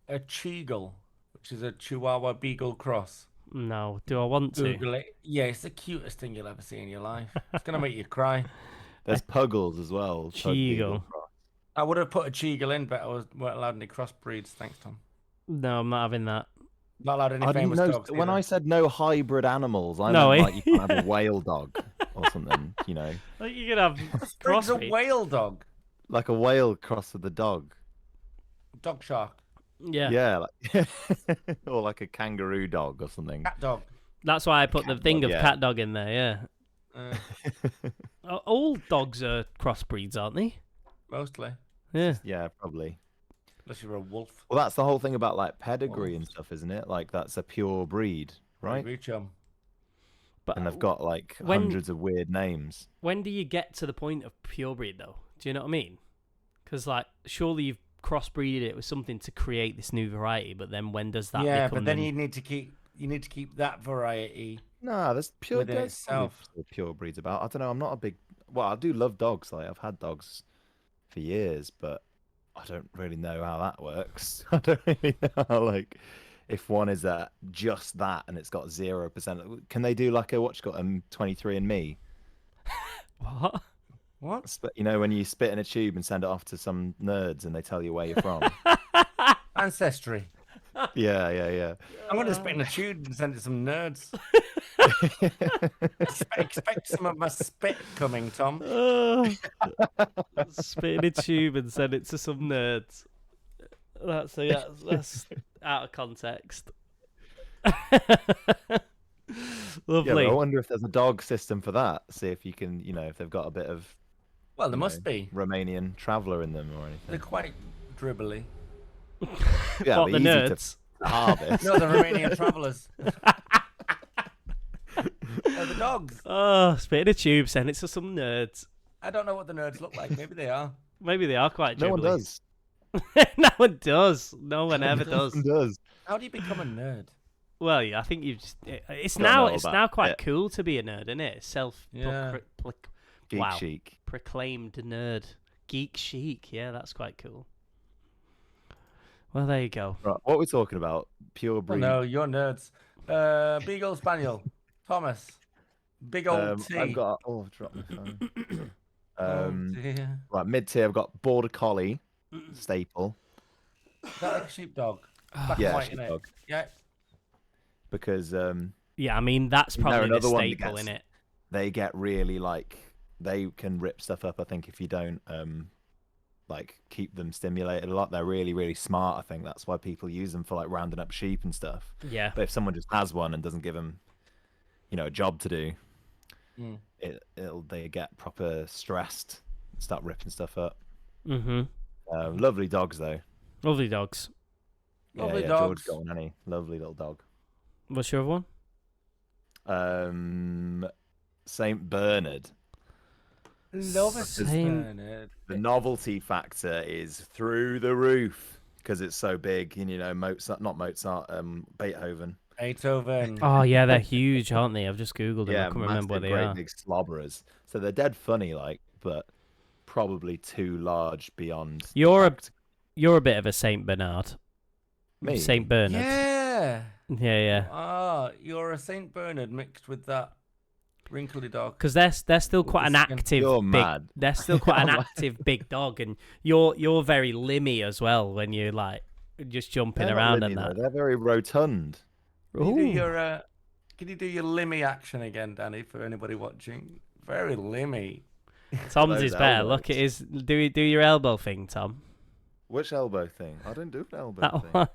a Cheagle, which is a Chihuahua Beagle cross? No, do I want to? Google it. Yeah, it's the cutest thing you'll ever see in your life. It's gonna make you cry. There's puggles as well. Pug beagle Cheagle. cross. I would have put a Cheagle in, but I weren't allowed any crossbreeds. Thanks, Tom. No, I'm not having that. Not allowed any I didn't famous know, dogs. when I said no hybrid animals, I No, meant eh? like you can't have a whale dog or something, you know, Like you could have Brig's a crossbreed. whale dog, like a whale cross with a dog. dog shark, Yeah. Yeah, like, or like a kangaroo dog or something. cat dog. That's why I put the Cat thing dog, of yeah. cat dog in there. Yeah. Uh, All dogs are crossbreeds, aren't they? mostly, Yeah. Yeah, probably. unless you're a wolf. Well, that's the whole thing about like pedigree and stuff, isn't it? Like that's a pure breed, right? Reach 'em. But And they've got like when- hundreds of weird names. when do you get to the point of purebred, though? Do you know what I mean? Because like, surely you've crossbreeded it with something to create this new variety, but then when does that Yeah, become? but then you need to keep that variety. No, there's pure Within there's probably itself. pure breeds about. I don't know. I'm not a big. Well, I do love dogs. Like I've had dogs for years, but I don't really know how that works. I don't really know how like if one is just that and it's got 0%, can they do like a what's got 23andMe? What? What? You know, when you spit in a tube and send it off to some nerds and they tell you where you're from. Ancestry. Yeah. I'm going to spit in a tube and send it to some nerds. Expect some of my spit coming, Tom. Spit in a tube and send it to some nerds. That's out of context. Lovely. Yeah, but I wonder if there's a dog system for that. See if you can, if they've got a bit of. Well, there must be. Romanian traveller in them or anything. They're quite dribbly. Yeah, What, the easy nerds? to harvest. No, the Romanian travellers. The dogs. Oh, spit in a tube, send it to some nerds. I don't know what the nerds look like. Maybe they are. Maybe they are quite dribbly. No one does. No one does. No one ever does. No one does. How do you become a nerd? Well, yeah, I think you just. It's Don't know about now quite it. cool to be a nerd, isn't it? Yeah. Geek Wow. chic. Proclaimed nerd. Geek chic. Yeah, that's quite cool. Well, there you go. Right, what are we talking about? Pure Oh, breed. no, you're nerds. Beagle Spaniel. Thomas. Big old T. I've got. Oh, I've dropped my phone. Oh, dear. Right, mid tier. I've got border collie, staple. Is that like a sheepdog? Black and Yeah, white, innit? sheepdog. Yeah. Because Yeah, I mean that's Is there probably the another one that staple gets- in it. they get really they can rip stuff up. I think if you don't keep them stimulated a lot, they're really really smart. I think that's why people use them for rounding up sheep and stuff. Yeah. But if someone just has one and doesn't give them, a job to do, Mm. they get proper stressed, start ripping stuff up. Mm-hmm. Lovely dogs though. Lovely dogs. Lovely yeah, dogs. George got one, hasn't he? Lovely little dog. What's your other one? Saint Bernard. Love a Same. Bernard. The novelty factor is through the roof because it's so big. And Beethoven. Beethoven. Oh yeah, they're huge, aren't they? I've just googled them. I Yeah, can't remember where massive, they great are. big slobberers. So they're dead funny, but probably too large beyond. You're a practical. You're a bit of a Saint Bernard. Me? Saint Bernard. Yeah. Yeah. Ah, you're a Saint Bernard mixed with that wrinkly dog. Because they're still quite an the skin. active You're big. mad. They're still quite an I'm active big dog, and you're very limmy as well when you're just jumping They're not around limmy, and that. though. They're very rotund. Can you do your limmy action again, Danny, for anybody watching? Very limmy. Tom's Those is better. elbows. Look, it is. Do your elbow thing, Tom. Which elbow thing? I don't do an elbow That thing. one.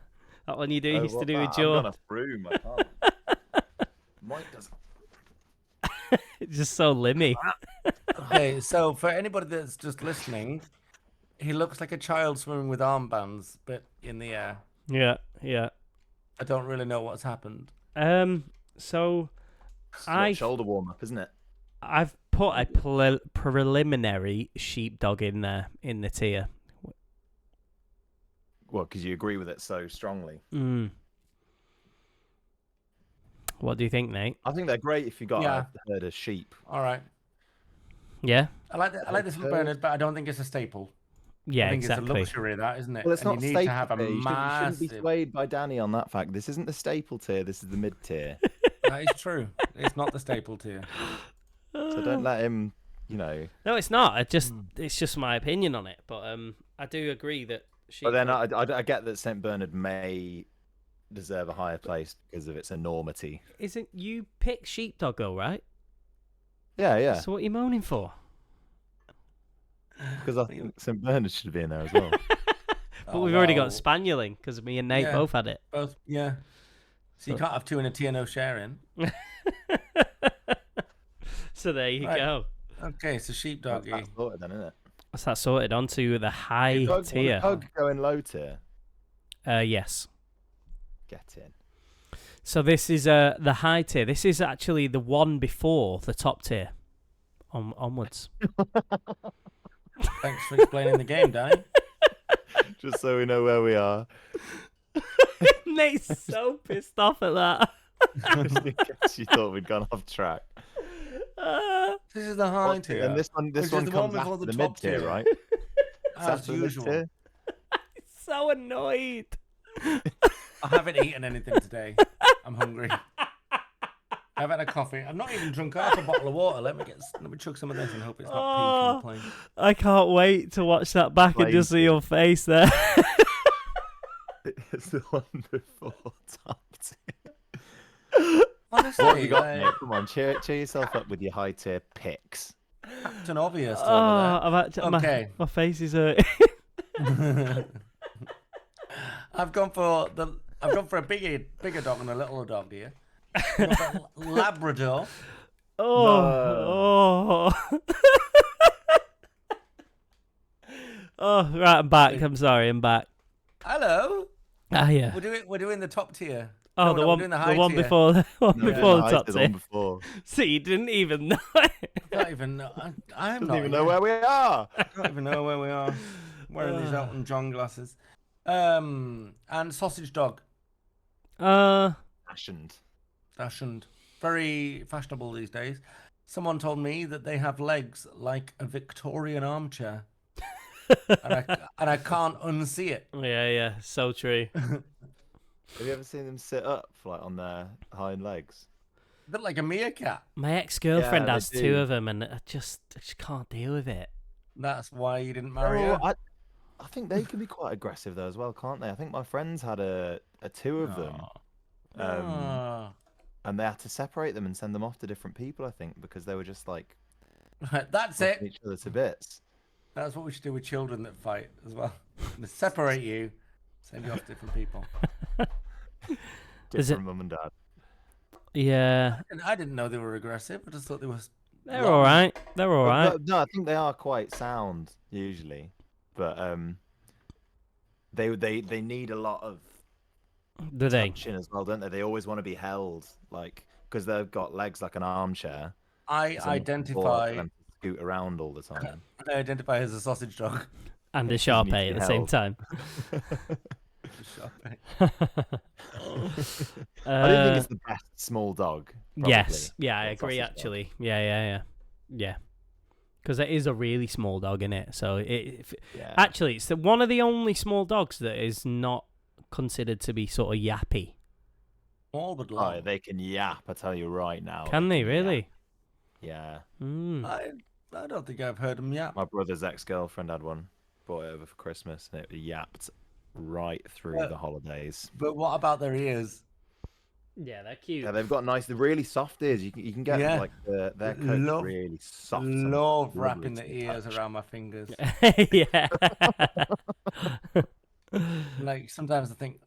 That one you do used to do with I'm George. gonna broom, I can't. Mike doesn't. It's just so limmy. Okay, so for anybody that's just listening, he looks like a child swimming with armbands, but in the air. Yeah. I don't really know what's happened. So It's I like shoulder warm up, isn't it? I've put a preliminary sheepdog in there in the tier. Well, because you agree with it so strongly. What do you think, Nate? I think they're great if you got Yeah. a herd of sheep. All right. Yeah. I like this Saint Bernard, but I don't think it's a staple. Yeah, I think exactly. it's a luxury, that, isn't it? Well, it's And not you need staple to have a tier. You shouldn't be massive. swayed by Danny on that fact. This isn't the staple tier. This is the mid tier. That is true. It's not the staple tier. So don't let him. No, it's not. It's just my opinion on it. But I do agree that. But then I get that Saint Bernard may deserve a higher place because of its enormity. Isn't you pick sheepdog though, right? Yeah. So what are you moaning for? Because I think Saint Bernard should be in there as well. But we've already got Spanieling because me and Nate Yeah. both had it. Both, yeah. So you can't have two in a tier, no sharing. So there you Right. go. Okay, so sheepdoggy. That's sorted then, isn't it? That's that sorted onto the high tier. Pug going low tier. Yes. Get in. So this is the high tier. This is actually the one before the top tier. Onwards. Thanks for explaining the game, Danny. Just so we know where we are. Nate's so pissed off at that. Just in case you thought we'd gone off track. This is the high tier. And this which is one the comes before after the the top mid tier, tier. right? As After the mid usual. tier? So annoyed. I haven't eaten anything today. I'm hungry. I've had a coffee. I've not even drunk half a bottle of water. Let me chug some of this and hope it's not peeking the plane. I can't wait to watch that back and just see your face there. It's wonderful. Top tier. Honestly, What have you got, mate? Come on, cheer yourself up with your high tier picks. Captain Obvious. Okay. My face is hurting. I've gone for a bigger dog and a littler dog here. Labrador. Oh. Oh, right, I'm back. I'm sorry, I'm back. Hello. Ah, yeah. We're doing the top tier. Oh, no, the one before the top tier. Before. See, you didn't even know. I don't even know. I don't even know where we are. I don't even know where we are. Wearing these Elton John glasses. And sausage dog. Fashioned. Very fashionable these days. Someone told me that they have legs like a Victorian armchair. and I can't unsee it. Yeah, so true. Have you ever seen them sit up like on their hind legs? A bit like a meerkat. My ex-girlfriend Yeah, has two of them, and I just can't deal with it. That's why you didn't marry her. I think they can be quite aggressive though as well, can't they? I think my friends had a two of them, and they had to separate them and send them off to different people. I think because they were just like That's it. each other to bits. That's what we should do with children that fight as well. They separate you, send you off to different people. Different mum and dad. Yeah. I didn't know they were aggressive. I just thought they were. They're all right. They're all right. No, I think they are quite sound usually, but they need a lot of attention as well, don't they? They always want to be held, like because they've got legs like an armchair. I identify. Them to scoot around all the time. I identify as a sausage dog. And a Sharpei at the same time. I don't think it's the best small dog. Probably, yes, yeah, I agree. Actually, dog. Yeah. Because it is a really small dog in it. So actually, it's one of the only small dogs that is not considered to be sort of yappy. Small but long. Oh, they can yap. I tell you right now. Can they really? Yeah. I don't think I've heard them yap. My brother's ex-girlfriend had one. Bought it over for Christmas, and it yapped right through the holidays. But what about their ears? Yeah, they're cute. Yeah, they've got they're really soft ears. You can get like their coat's really soft. Love wrapping the ears around my fingers. Yeah. Like sometimes I think, I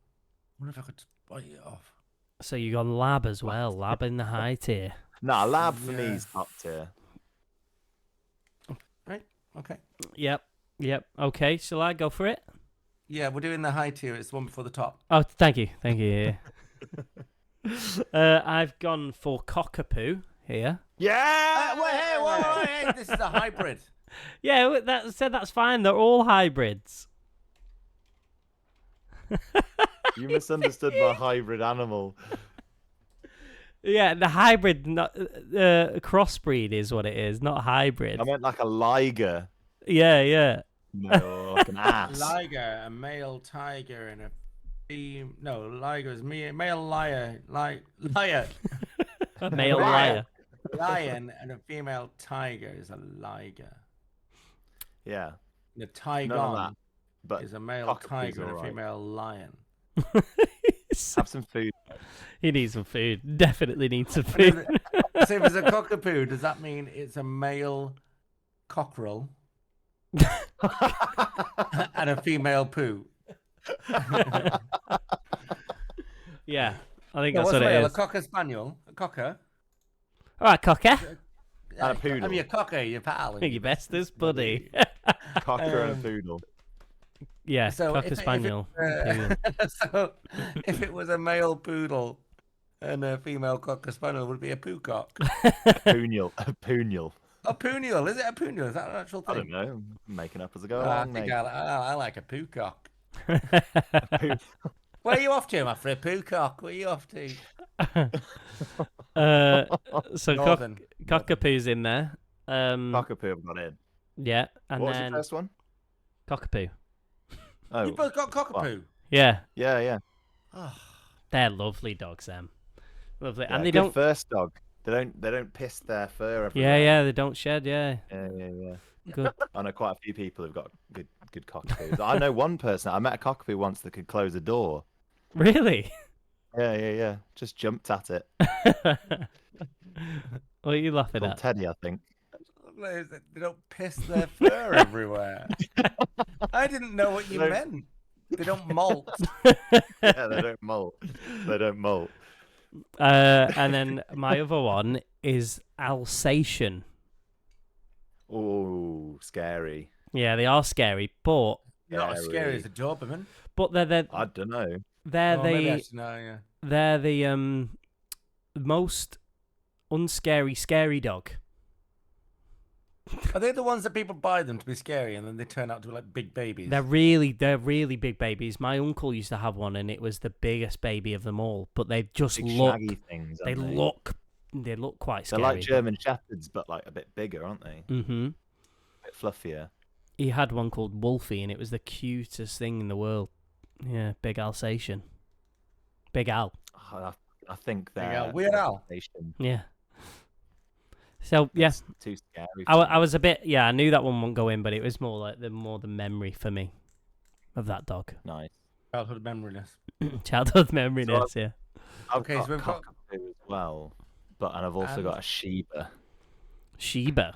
wonder if I could bite it off. So you got lab as well, lab in the high tier. Nah, lab for me is top tier. Right. Okay. Yep. Okay, shall I go for it? Yeah, we're doing the high tier. It's the one before the top. Oh, thank you. Yeah. I've gone for cockapoo here. Yeah. Hey, this is a hybrid. Yeah, that's fine. They're all hybrids. You misunderstood my hybrid animal. Yeah, the hybrid, not crossbreed is what it is, not hybrid. I meant like a liger. Yeah. No, like an ass. Liger, a male tiger, and a female. No, liger is male liar, liar. A male liar. Lion and a female tiger is a liger. Yeah. The tiger but is a male tiger and a female lion. Have some food. He needs some food. Definitely needs some food. So if it's a cockapoo, does that mean it's a male cockerel and a female poo? Yeah, I think that's what it is. A cocker spaniel, a cocker. All right, cocker. And a poodle. I'm your cocker, your pal. Your bestest buddy. Cocker and a poodle. Yeah, so cocker spaniel. So if it was a male poodle and a female cocker spaniel, would it be a poocock? Poonial. A poonial? Is it a poonial? Is that an actual thing? I don't know. I'm making up as I go along, mate. I like a poocock. Where are you off to, my friend? Poocock. Where are you off to? So cockapoo's in there. Cockapoo I've got in. Yeah, and what was then the first one? cockapoo. Oh, You both got cockapoo. Yeah. Yeah. Oh, They're lovely dogs, them. Lovely, Yeah, and they good don't. first dog. They don't piss their fur Yeah, everywhere. yeah, they don't shed. Yeah, Yeah. good. I know quite a few people who've got good cockapoos. I know one person. I met a cockapoo once that could close a door. Really? Yeah. Just jumped at it. What are you laughing Called at? Teddy, I think. They don't piss their fur everywhere. I didn't know what you meant. They don't molt. Yeah, they don't molt. They don't molt. And then my other one is Alsatian. Oh, scary. Yeah, they are scary, but Not as scary as a Doberman. they're I don't know. they're Maybe I the should know, yeah. they're the most unscary scary dog. Are they the ones that people buy them to be scary and then they turn out to be like big babies? They're really big babies. My uncle used to have one, and it was the biggest baby of them all. But they just Big look shaggy things. they aren't look quite They're scary. like German shepherds, but like a bit bigger, aren't they? Mm-hmm. A bit fluffier. He had one called Wolfie, and it was the cutest thing in the world. Yeah, big Alsatian. Big Al. I think Big Al. they're Weird Al. Yeah. So yeah, It's too scary. I was a bit I knew that one wouldn't go in, but it was more like the memory for me of that dog. Nice. Childhood memoryness. Childhood memoriness, yeah. Okay, so I've we've got got- a cockapoo as well, and I've also got a Shiba. Shiba.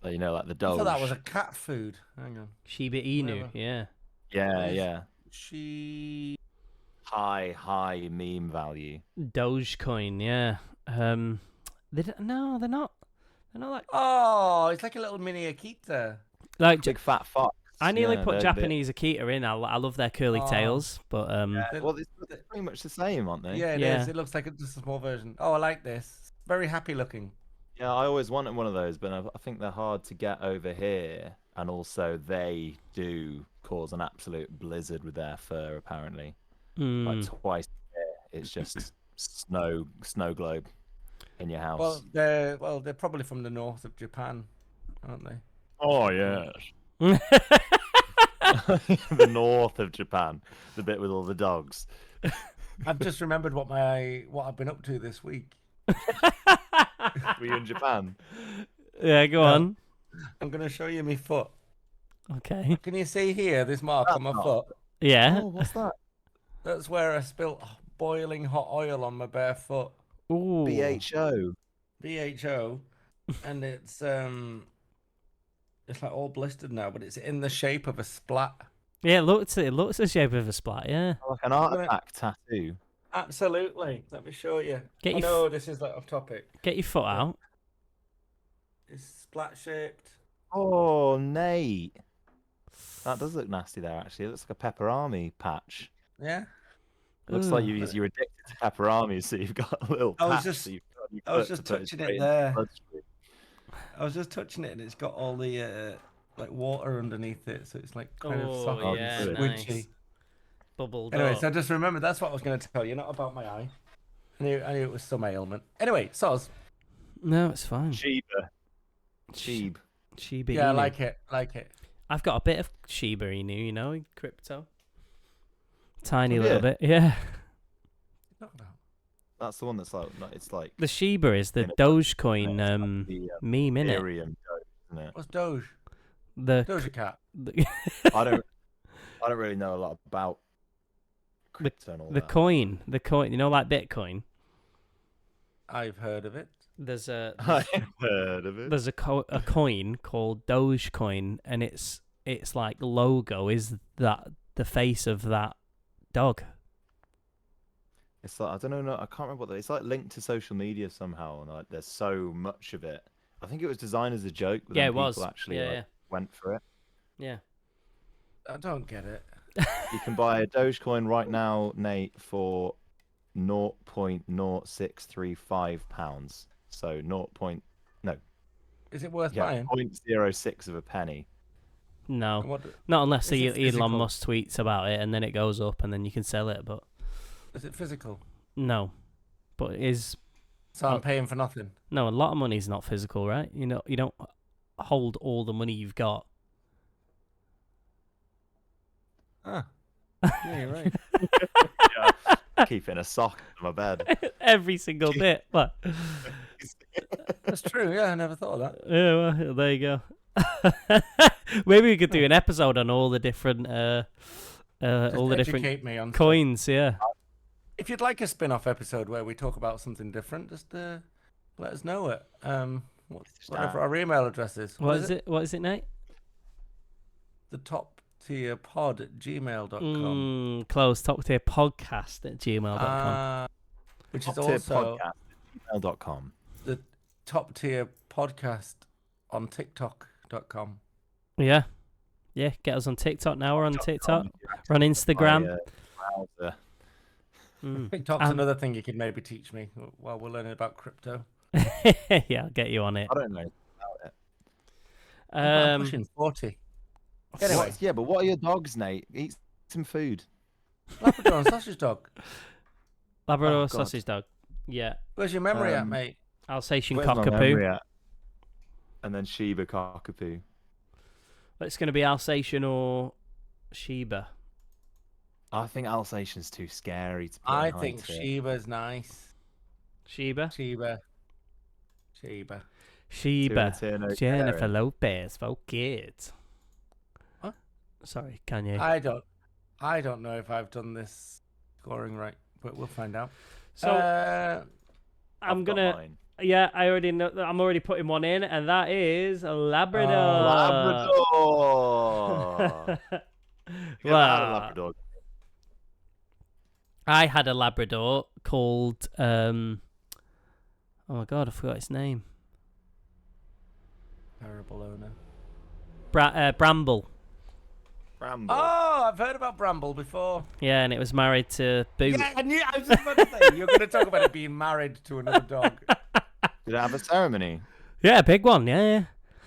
You know, like the I dog. thought that was a cat food. Hang on. Shiba Inu, Whatever. yeah. Yeah. She. High meme value. Dogecoin, yeah. They're not like Oh, it's like a little mini Akita. Big fat fox. I nearly Yeah, put they're- Japanese Akita in. I love their curly Oh. tails, but Well, they're pretty much the same, aren't they? Yeah, it is. Yeah. It looks like it's just a small version. Oh, I like this. Very happy looking. Yeah, I always wanted one of those, but I think they're hard to get over here, and also they do cause an absolute blizzard with their fur. Apparently, like twice a year, it's just snow globe in your house. Well, they're probably from the north of Japan, aren't they? Oh yes, the north of Japan, the bit with all the dogs. I've just remembered what I've been up to this week. Were you in Japan? yeah, go on. I'm gonna show you my foot. Okay. Can you see here this mark on my foot? Yeah. Oh, what's that? That's where I spilt boiling hot oil on my bare foot. Ooh. BHO. BHO, and it's like all blistered now, but it's in the shape of a splat. Yeah, it looks the shape of a splat. Yeah. Like an artifact tattoo. Absolutely. Let me show you. Get I your know this is like off topic. Get your foot out. It's splat shaped. Oh, Nate. That does look nasty there, actually. It looks like a pepperami patch. Yeah. Looks like Ooh. you're addicted to pepperami, so you've got a little I was patch. just- that you've got on your I was foot just to put touching straight it into the there. bloodstream. I was just touching it, and it's got all the like water underneath it, so it's like kind of Oh, soft yeah, and nice. squidgy. Bubbled Anyway, up. so I just remembered that's what I was going to tell you, not about my eye. I knew it was some ailment. Anyway, Soz. No, it's fine. Shiba. Shiba Yeah, I Inu. like it. I've got a bit of Shiba Inu, in crypto. Tiny Oh, little yeah. bit, yeah. That's the one that's like, it's like The Shiba is the You know, Dogecoin the meme, innit? Ethereum doge, isn't it? What's Doge? The Doja Cat. I don't really know a lot about crypto and all the that. coin, like Bitcoin. I've heard of it. There's a I've heard of it. there's a coin called Dogecoin, and its like logo is that the face of that dog. It's like, I don't know, I can't remember what that. It's like linked to social media somehow, and like there's so much of it. I think it was designed as a joke, but Yeah, then it was. people actually Yeah, like, yeah. went for it. Yeah. I don't get it. You can buy a Dogecoin right now, Nate, for 0.0635 pounds. So 0. No, Is it worth yeah, buying? 0.06 of a penny. No, And what, not unless Is it Elon physical? Musk tweets about it, and then it goes up, and then you can sell it. But is it physical? no, but it is So I'm paying for nothing. no. A lot of money is not physical, right? You don't hold all the money you've got. Ah. Yeah, you're right. Keep it in a sock on my bed. Every single bit. What? That's true. Yeah, I never thought of that. Yeah, well, there you go. Maybe we could do an episode on all the different Just different educate me on coins. Yeah. If you'd like a spin-off episode where we talk about something different, just let us know it. Whatever our email address is. What is it? What is it, Nate? The top tier pod at gmail.com. Close. Top tier podcast at gmail.com. Which Top is tier also podcast at gmail.com. the top tier podcast on tiktok.com. Yeah. Yeah. Get us on TikTok now. We're on TikTok. We're on Instagram. Browser. TikTok's another thing you could maybe teach me while we're learning about crypto. Yeah, I'll get you on it. I don't know about it. I'm pushing 40. Anyway. Yeah, but what are your dogs, Nate? Eat some food. Labrador and sausage dog. Labrador God. sausage dog. Yeah. Where's your memory at, mate? Alsatian Where's my cockapoo. memory at? And then Shiba cockapoo. It's going to be Alsatian or Shiba. I think Alsatian's too scary to put I in think high tier. Shiba's nice. Shiba. Shiba. Shiba. Two in a tier, no Jennifer sharing. Lopez. For kids. What? Sorry, Kanye. I don't know if I've done this scoring right, but we'll find out. So I'm I've got gonna. mine. Yeah, I already know. I'm already putting one in, and that is a Labrador. Labrador. You ever had a Well, Labrador? I had a Labrador called. Oh my god, I forgot his name. Terrible owner. Bramble. Bramble. Oh, I've heard about Bramble before. Yeah, and it was married to Boot. Yeah, I was just about to say, you're going to talk about it being married to another dog. Did it have a ceremony? Yeah, a big one. Yeah.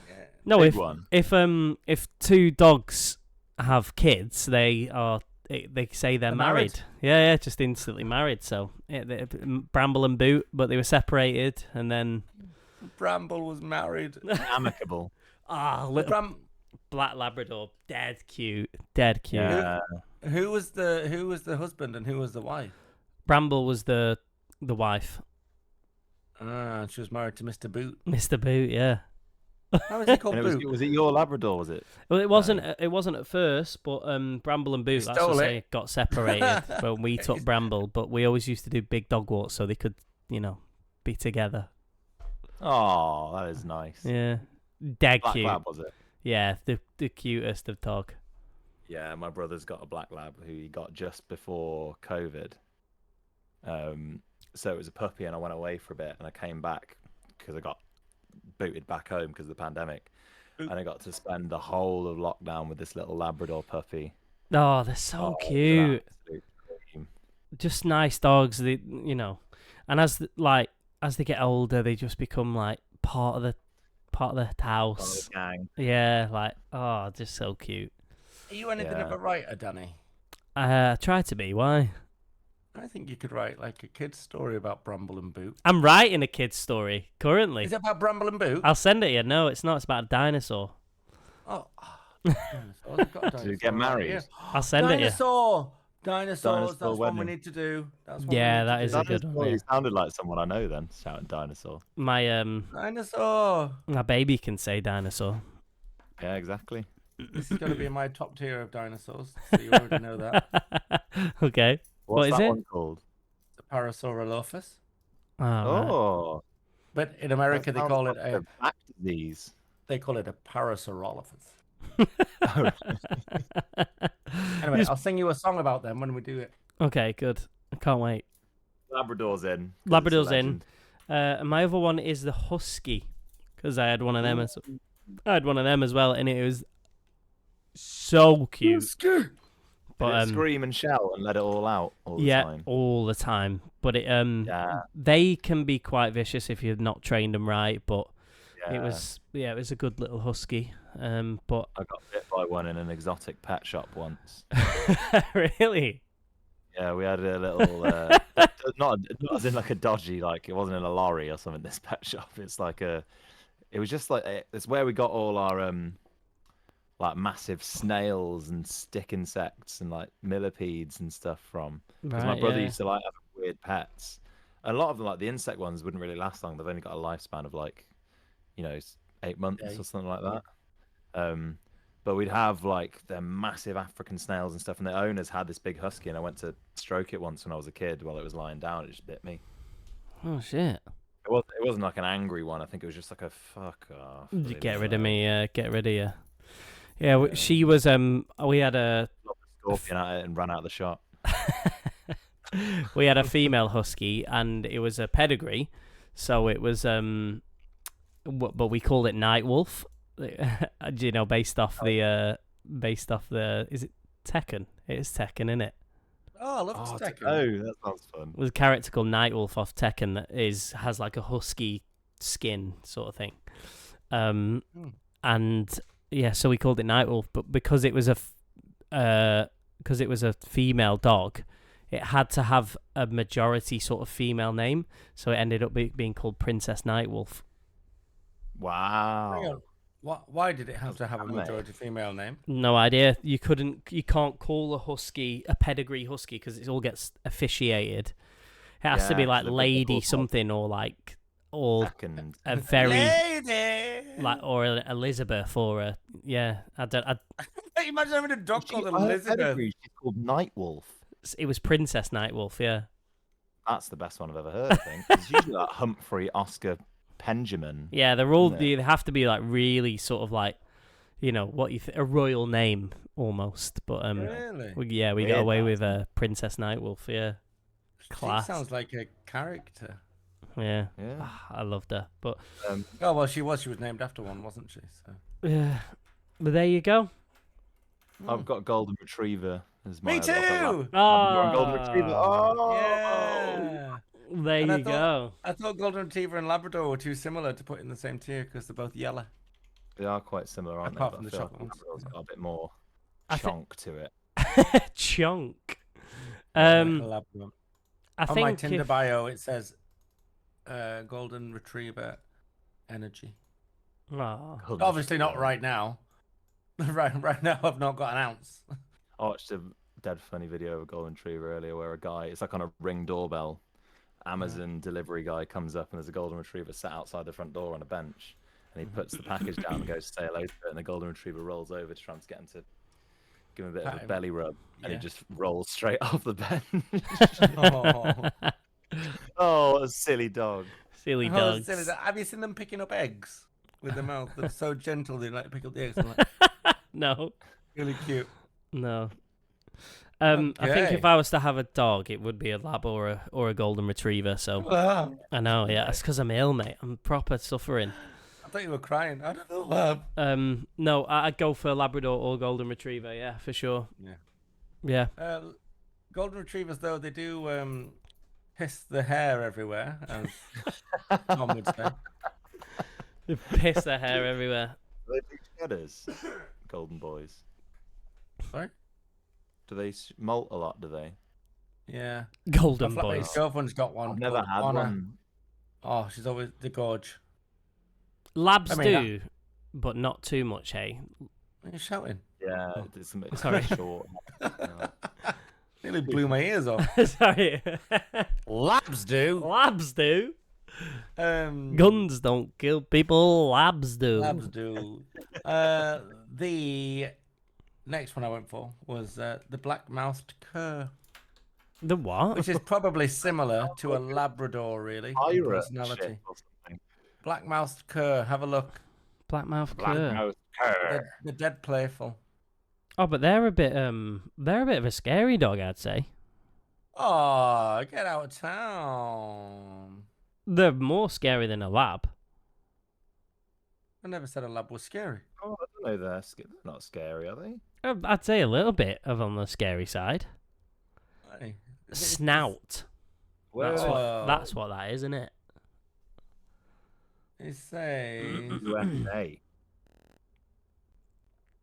Yeah. No, Big one. if two dogs have kids, they say they're They're married. married. Yeah, just instantly married. So Bramble and Boot, but they were separated, and then Bramble was married. Amicable. little black Labrador, dead cute. Yeah. Who was the husband and who was the wife? Bramble was the wife. She was married to Mr. Boot. Mr. Boot, yeah. How was he called And Boot? was it your Labrador? Was it? Well, it wasn't. It wasn't at first, but Bramble and Boot, that's to stole say, got separated when we took Bramble. But we always used to do big dog walks so they could, be together. Oh, that is nice. Yeah, dead Black cute. Lab, was it? Yeah, the cutest of dog. Yeah, my brother's got a black lab who he got just before COVID. So it was a puppy, and I went away for a bit, and I came back because I got booted back home because of the pandemic, and I got to spend the whole of lockdown with this little Labrador puppy. Oh, they're so Oh, it was an cute. absolute dream. Just nice dogs. They, and as they get older, they just become like part of the house. Gang. Yeah, just so cute. Are you anything of Yeah. a writer, Danny? Try to be. Why? I think you could write like a kid's story about Bramble and Boot. I'm writing a kid's story currently. Is it about Bramble and Boot? I'll send it you. No, it's not. It's about a dinosaur. Oh, dinosaurs. We've got a Did you get dinosaur right married? here. I'll send it you. Dinosaurs. That's Dinosaur one we wedding. need to do. That's Yeah, one that we need is to a do. good one. You Yeah. sounded like someone I know then, shouting dinosaur. My Dinosaur. my baby can say dinosaur. Yeah, exactly. This is going to be in my top tier of dinosaurs, so you already know that. Okay. What's What is that it? one called? The Parasaurolophus. Oh, right. Oh, But in America, they that call it sounds like a back disease. Parasaurolophus. Anyway, Just- I'll sing you a song about them when we do it. Okay, good. I can't wait. Labrador's in. 'cause it's a Labrador's in. legend. And my other one is the husky, because I had one of them as well, and it was so cute. But But scream and shout and let it all out all the yeah, time. all the time. But Yeah, they can be quite vicious if you've not trained them right. But yeah. it was a good little husky. But I got bit by one in an exotic pet shop once. really, Yeah, we had a little, not as in like a dodgy, like it wasn't in a lorry or something. This pet shop, it was just like it's where we got all our like massive snails and stick insects and like millipedes and stuff from. Because my Right, brother yeah. used to like have weird pets. A lot of them, like the insect ones, wouldn't really last long. They've only got a lifespan of like, 8 months or something like that. But we'd have like the massive African snails and stuff, and the owners had this big husky, and I went to stroke it once when I was a kid while it was lying down. It just bit me. Oh shit! It wasn't like an angry one. I think it was just like a fuck off. You get rid of alone. me. Get rid of you. Yeah, she was. We had a Scorpion at it and ran out of the shop. we had a female husky, and it was a pedigree, so it was but we called it Night Wolf. Based off the is it Tekken? It is Tekken, isn't it? Oh, I love Tekken. Oh, that sounds fun. There's a character called Night Wolf off Tekken that has like a husky skin sort of thing. And yeah, so we called it Night Wolf, but because it was a female dog, it had to have a majority sort of female name, so it ended up being called Princess Night Wolf. Wow. Why did it have to have a majority female name? No idea. You can't call a husky a pedigree husky because it all gets officiated. It has to be like lady something or like a very lady, like or Elizabeth or a Imagine having a dog called Elizabeth. She's called Night Wolf. It was Princess Night Wolf. Yeah, that's the best one I've ever heard. I think it's usually like Humphrey, Oscar, Benjamin. Yeah, they're all they have to be like really sort of like what a royal name almost. But really? we got away with Princess Night Wolf. Yeah, class. She sounds like a character. Yeah. I loved her. But she was named after one, wasn't she? So yeah, but there you go. I've got golden retriever as my. Me too. Golden retriever. Oh, yeah. There you go. I thought golden retriever and Labrador were too similar to put in the same tier because they're both yellow. They are quite similar, aren't Apart they? from the chocolate ones. Labrador's got a bit more chunk to it. Chunk. I think on my Tinder bio it says golden retriever energy. Oh. Obviously not right now. right now I've not got an ounce. I watched a dead funny video of a golden retriever earlier where a guy, it's like on a Ring doorbell, Amazon delivery guy comes up and there's a golden retriever sat outside the front door on a bench, and he puts the package down and goes to say hello to it, and the golden retriever rolls over to try and get him to give him a bit of a belly rub, and he just rolls straight off the bench. Oh, a silly dog. Silly dogs. Have you seen them picking up eggs with their mouth? They're so gentle, they like pick up the eggs. No. Really cute. No. I think if I was to have a dog, it would be a lab or a golden retriever. So I know, yeah, it's because I'm ill, mate. I'm proper suffering. I thought you were crying. I don't know, lab. No, I'd go for a Labrador or golden retriever. Yeah, for sure. Yeah. Golden retrievers, though, they do piss the hair everywhere, as Tom would say. They piss their hair everywhere. They do shedders, golden boys. Sorry? Do they molt a lot? Do they? Yeah. Golden My boys. girlfriend's got one. I've never had one. Oh, she's always the gorge. Labs do, but not too much, hey? Are you shouting? Yeah, it's a bit Sorry. short. Nearly blew my ears off. Sorry. Labs do. Labs do. Guns don't kill people. Labs do. Labs do. The next one I went for was the black-mouthed cur. The what? Which is probably similar to a Labrador, really. In personality. Black-mouthed cur. Have a look. Black-mouthed cur. They're dead playful. Oh, but they're a bit of a scary dog, I'd say. Oh, get out of town. They're more scary than a lab. I never said a lab was scary. Oh, I don't know. They're not scary, are they? I'd say a little bit on the scary side. Hey, Snout. Well, That's what that is, isn't it? It says USA.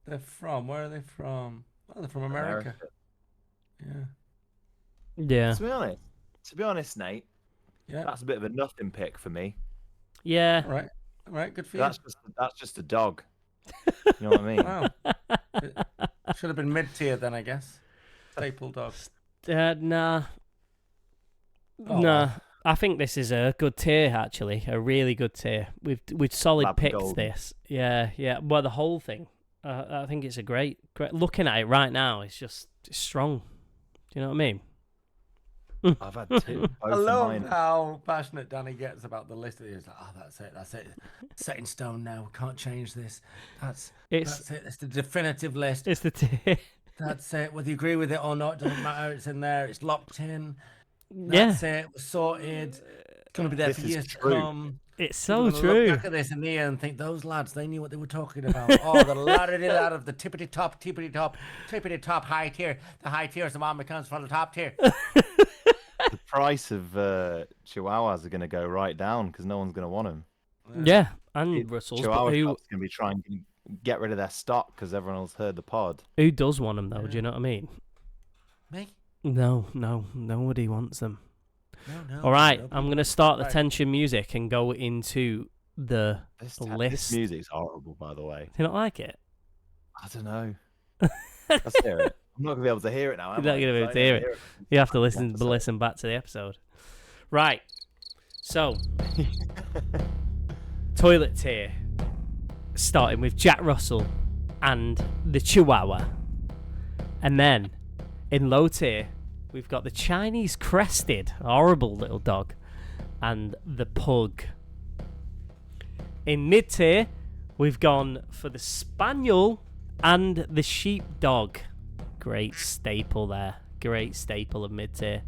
they're from. Where are they from? Oh, they're from America. Yeah. Yeah. To be honest, Nate. Yeah. That's a bit of a nothing pick for me. Yeah. All right. Good for you. That's just a dog. You know what I mean? Wow. It should have been mid-tier then, I guess. Staple dog. Nah. Oh. Nah. I think this is a good tier, actually. A really good tier. We've solid Lab picked golden. this. Yeah. Well, the whole thing. I think it's a great. Looking at it right now, it's just strong. Do you know what I mean? I've had 2. Both I of love mine. how passionate Danny gets about the list. He's like, oh, that's it. Set in stone now. Can't change this. That's it. It's the definitive list. It's the tier. That's it. Whether you agree with it or not, doesn't matter. It's in there. It's locked in. Yeah. That's it. We're sorted. It's going to be there This for is years to true. come. It's so People true. Look back at this in the year and think those lads, they knew what they were talking about. Oh, the laddity lad of the tippity top high tier. The high tier is the one that comes from the top tier. The price of Chihuahuas are going to go right down because no one's going to want them. Yeah, and Russell's. Chihuahua But shops going to be trying to get rid of their stock because everyone else heard the pod. who does want them though? Do you know what I mean? Me? No, nobody wants them. No. All right, nobody. I'm gonna start the Right. tension music and go into the This list. music's horrible, by the way. Do you not like it? I don't know. Let's hear it. I'm not going to be able to hear it now. You're not gonna be able to hear it. You have to listen back to the episode. Right. So, toilet tier, starting with Jack Russell and the Chihuahua, and then in low tier we've got the Chinese crested, horrible little dog, and the pug. In mid tier, we've gone for the spaniel and the sheepdog. Great staple there. Great staple of mid tier.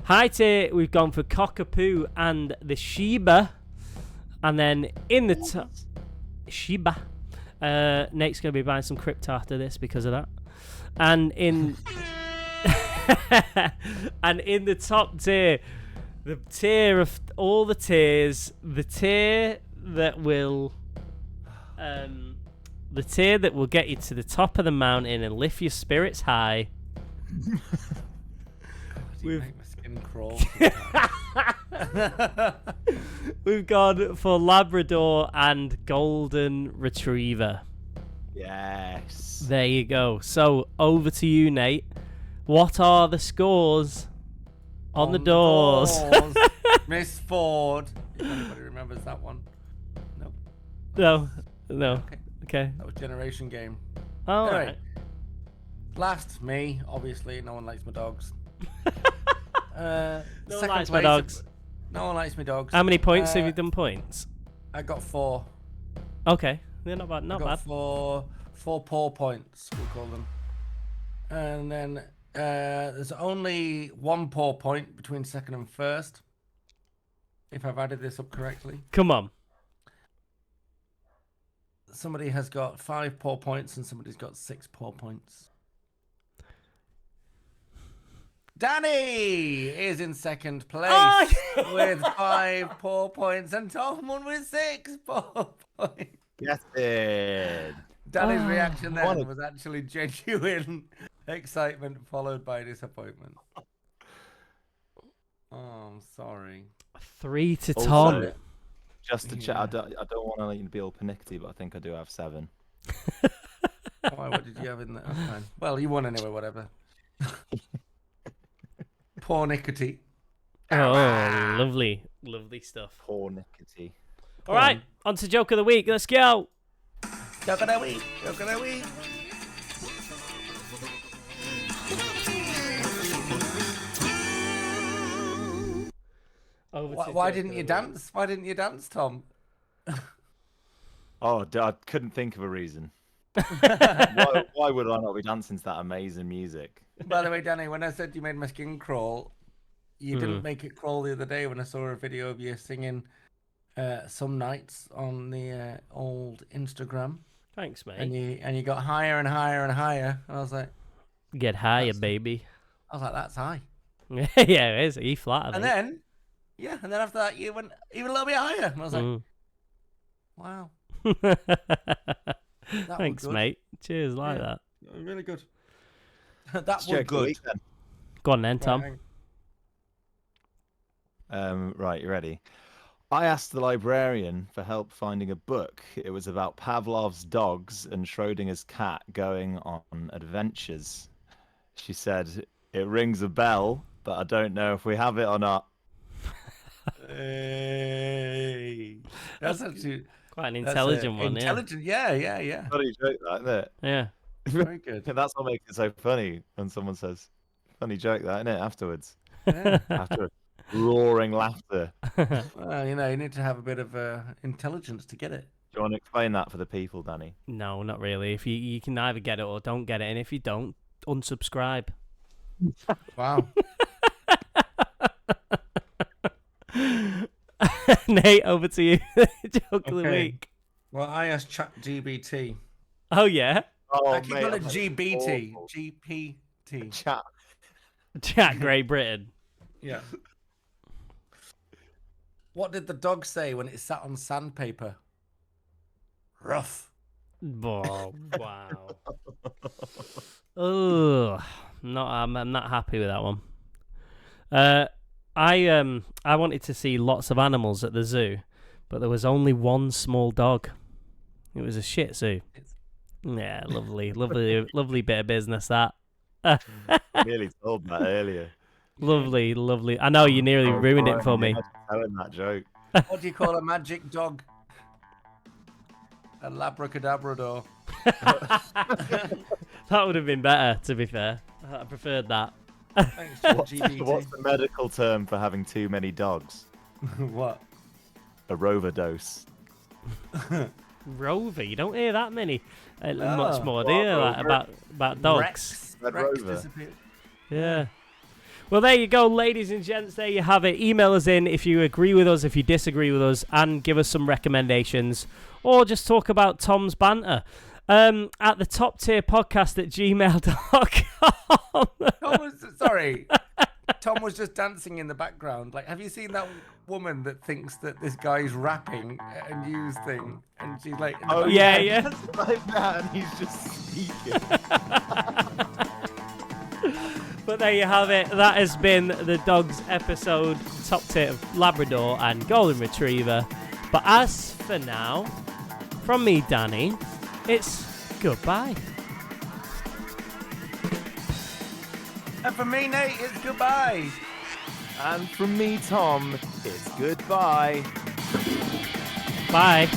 High tier, we've gone for cockapoo and the Shiba. And then in the top, Shiba. Nate's going to be buying some crypto after this because of that. And in and in the top tier, the tier of all the tiers, the tier that will get you to the top of the mountain and lift your spirits high. You make my skin crawl. We've gone for Labrador and Golden Retriever. Yes. There you go. So over to you, Nate. What are the scores on the doors? Miss Ford. If anybody remembers that one. No. Okay. That was Generation Game. Oh, Anyway, right. Last, me. Obviously, no one likes my dogs. No one Second likes my place, dogs. No one likes my dogs. How many points have you done points? I got 4. Okay. Yeah, not bad. I Not got bad. four paw points, we call them. And then there's only 1 paw point between second and first, if I've added this up correctly. Come on. Somebody has got 5 paw points and somebody's got 6 paw points. Danny is in second place with 5 paw points and Tom won with 6 paw points. Yes, it. Danny's reaction what then a- was actually genuine excitement followed by disappointment. Oh, I'm sorry. 3 to Also, Tom. Just to check, Yeah. I don't want to let you be all pernickety, but I think I do have 7. Why, what did you have in there? That's fine. Well, you won anyway, whatever. Poor Nicotine. Oh, lovely. Lovely stuff. Poor nickety. All right. On to joke of the week. Let's go. Joke of the week. Joke of the week. Why didn't you dance? Why didn't you dance, Tom? Oh, I couldn't think of a reason. Why would I not be dancing to that amazing music? By the way, Danny, when I said you made my skin crawl, you didn't make it crawl the other day when I saw a video of you singing Some Nights on the old Instagram. Thanks, mate. And you got higher and higher and higher. And I was like, Get higher, baby. that's high. Yeah, it is. E flat. I And think. then after that you went even a little bit higher. And I was like, wow. That Thanks, was good. mate. Cheers, like that. Really good. That was Joke of the good. week, then. Go on then, Tom. Right, Right, you ready? I asked the librarian for help finding a book. It was about Pavlov's dogs and Schrodinger's cat going on adventures. She said, it rings a bell, but I don't know if we have it or not. Hey. That's actually quite an intelligent one, intelligent, yeah. Funny joke, that, isn't it? Yeah. Very good. That's what makes it so funny when someone says, funny joke, that, isn't it, afterwards? Yeah. After roaring laughter. Well, you need to have a bit of intelligence to get it. Do you want to explain that for the people, Danny? No, not really. If you can either get it or don't get it, and if you don't, unsubscribe. Wow. Nate, over to you. Joke of the week. Well, I asked ChatGPT. Oh yeah. Oh, I keep calling it GBT. GPT. Chat Great Britain. Yeah. What did the dog say when it sat on sandpaper? Rough. Oh, wow. Oh, I'm not happy with that one. I wanted to see lots of animals at the zoo, but there was only one small dog. It was a Shih Tzu. Yeah, lovely bit of business that. Nearly told that earlier. Lovely. I know you nearly ruined it for me. Telling that joke. What do you call a magic dog? A labracadabrador. That would have been better, to be fair. I preferred that. Thanks, ChatGPT. What's the medical term for having too many dogs? What? A overdose. Rover, you don't hear that many. No. Much more, do you? Like, about dogs. Red Rex Rover. disappeared. Yeah. Well, there you go, ladies and gents. There you have it. Email us in if you agree with us, if you disagree with us, and give us some recommendations, or just talk about Tom's banter. At the top tier podcast at gmail.com. Tom was just dancing in the background. Like, have you seen that woman that thinks that this guy's rapping and use thing? And she's like, Oh, yeah. Like that, and he's just speaking. But there you have it. That has been the dogs episode, top tier of Labrador and Golden Retriever. But as for now, from me, Danny, it's goodbye. And for me, Nate, it's goodbye. And from me, Tom, it's goodbye. Bye.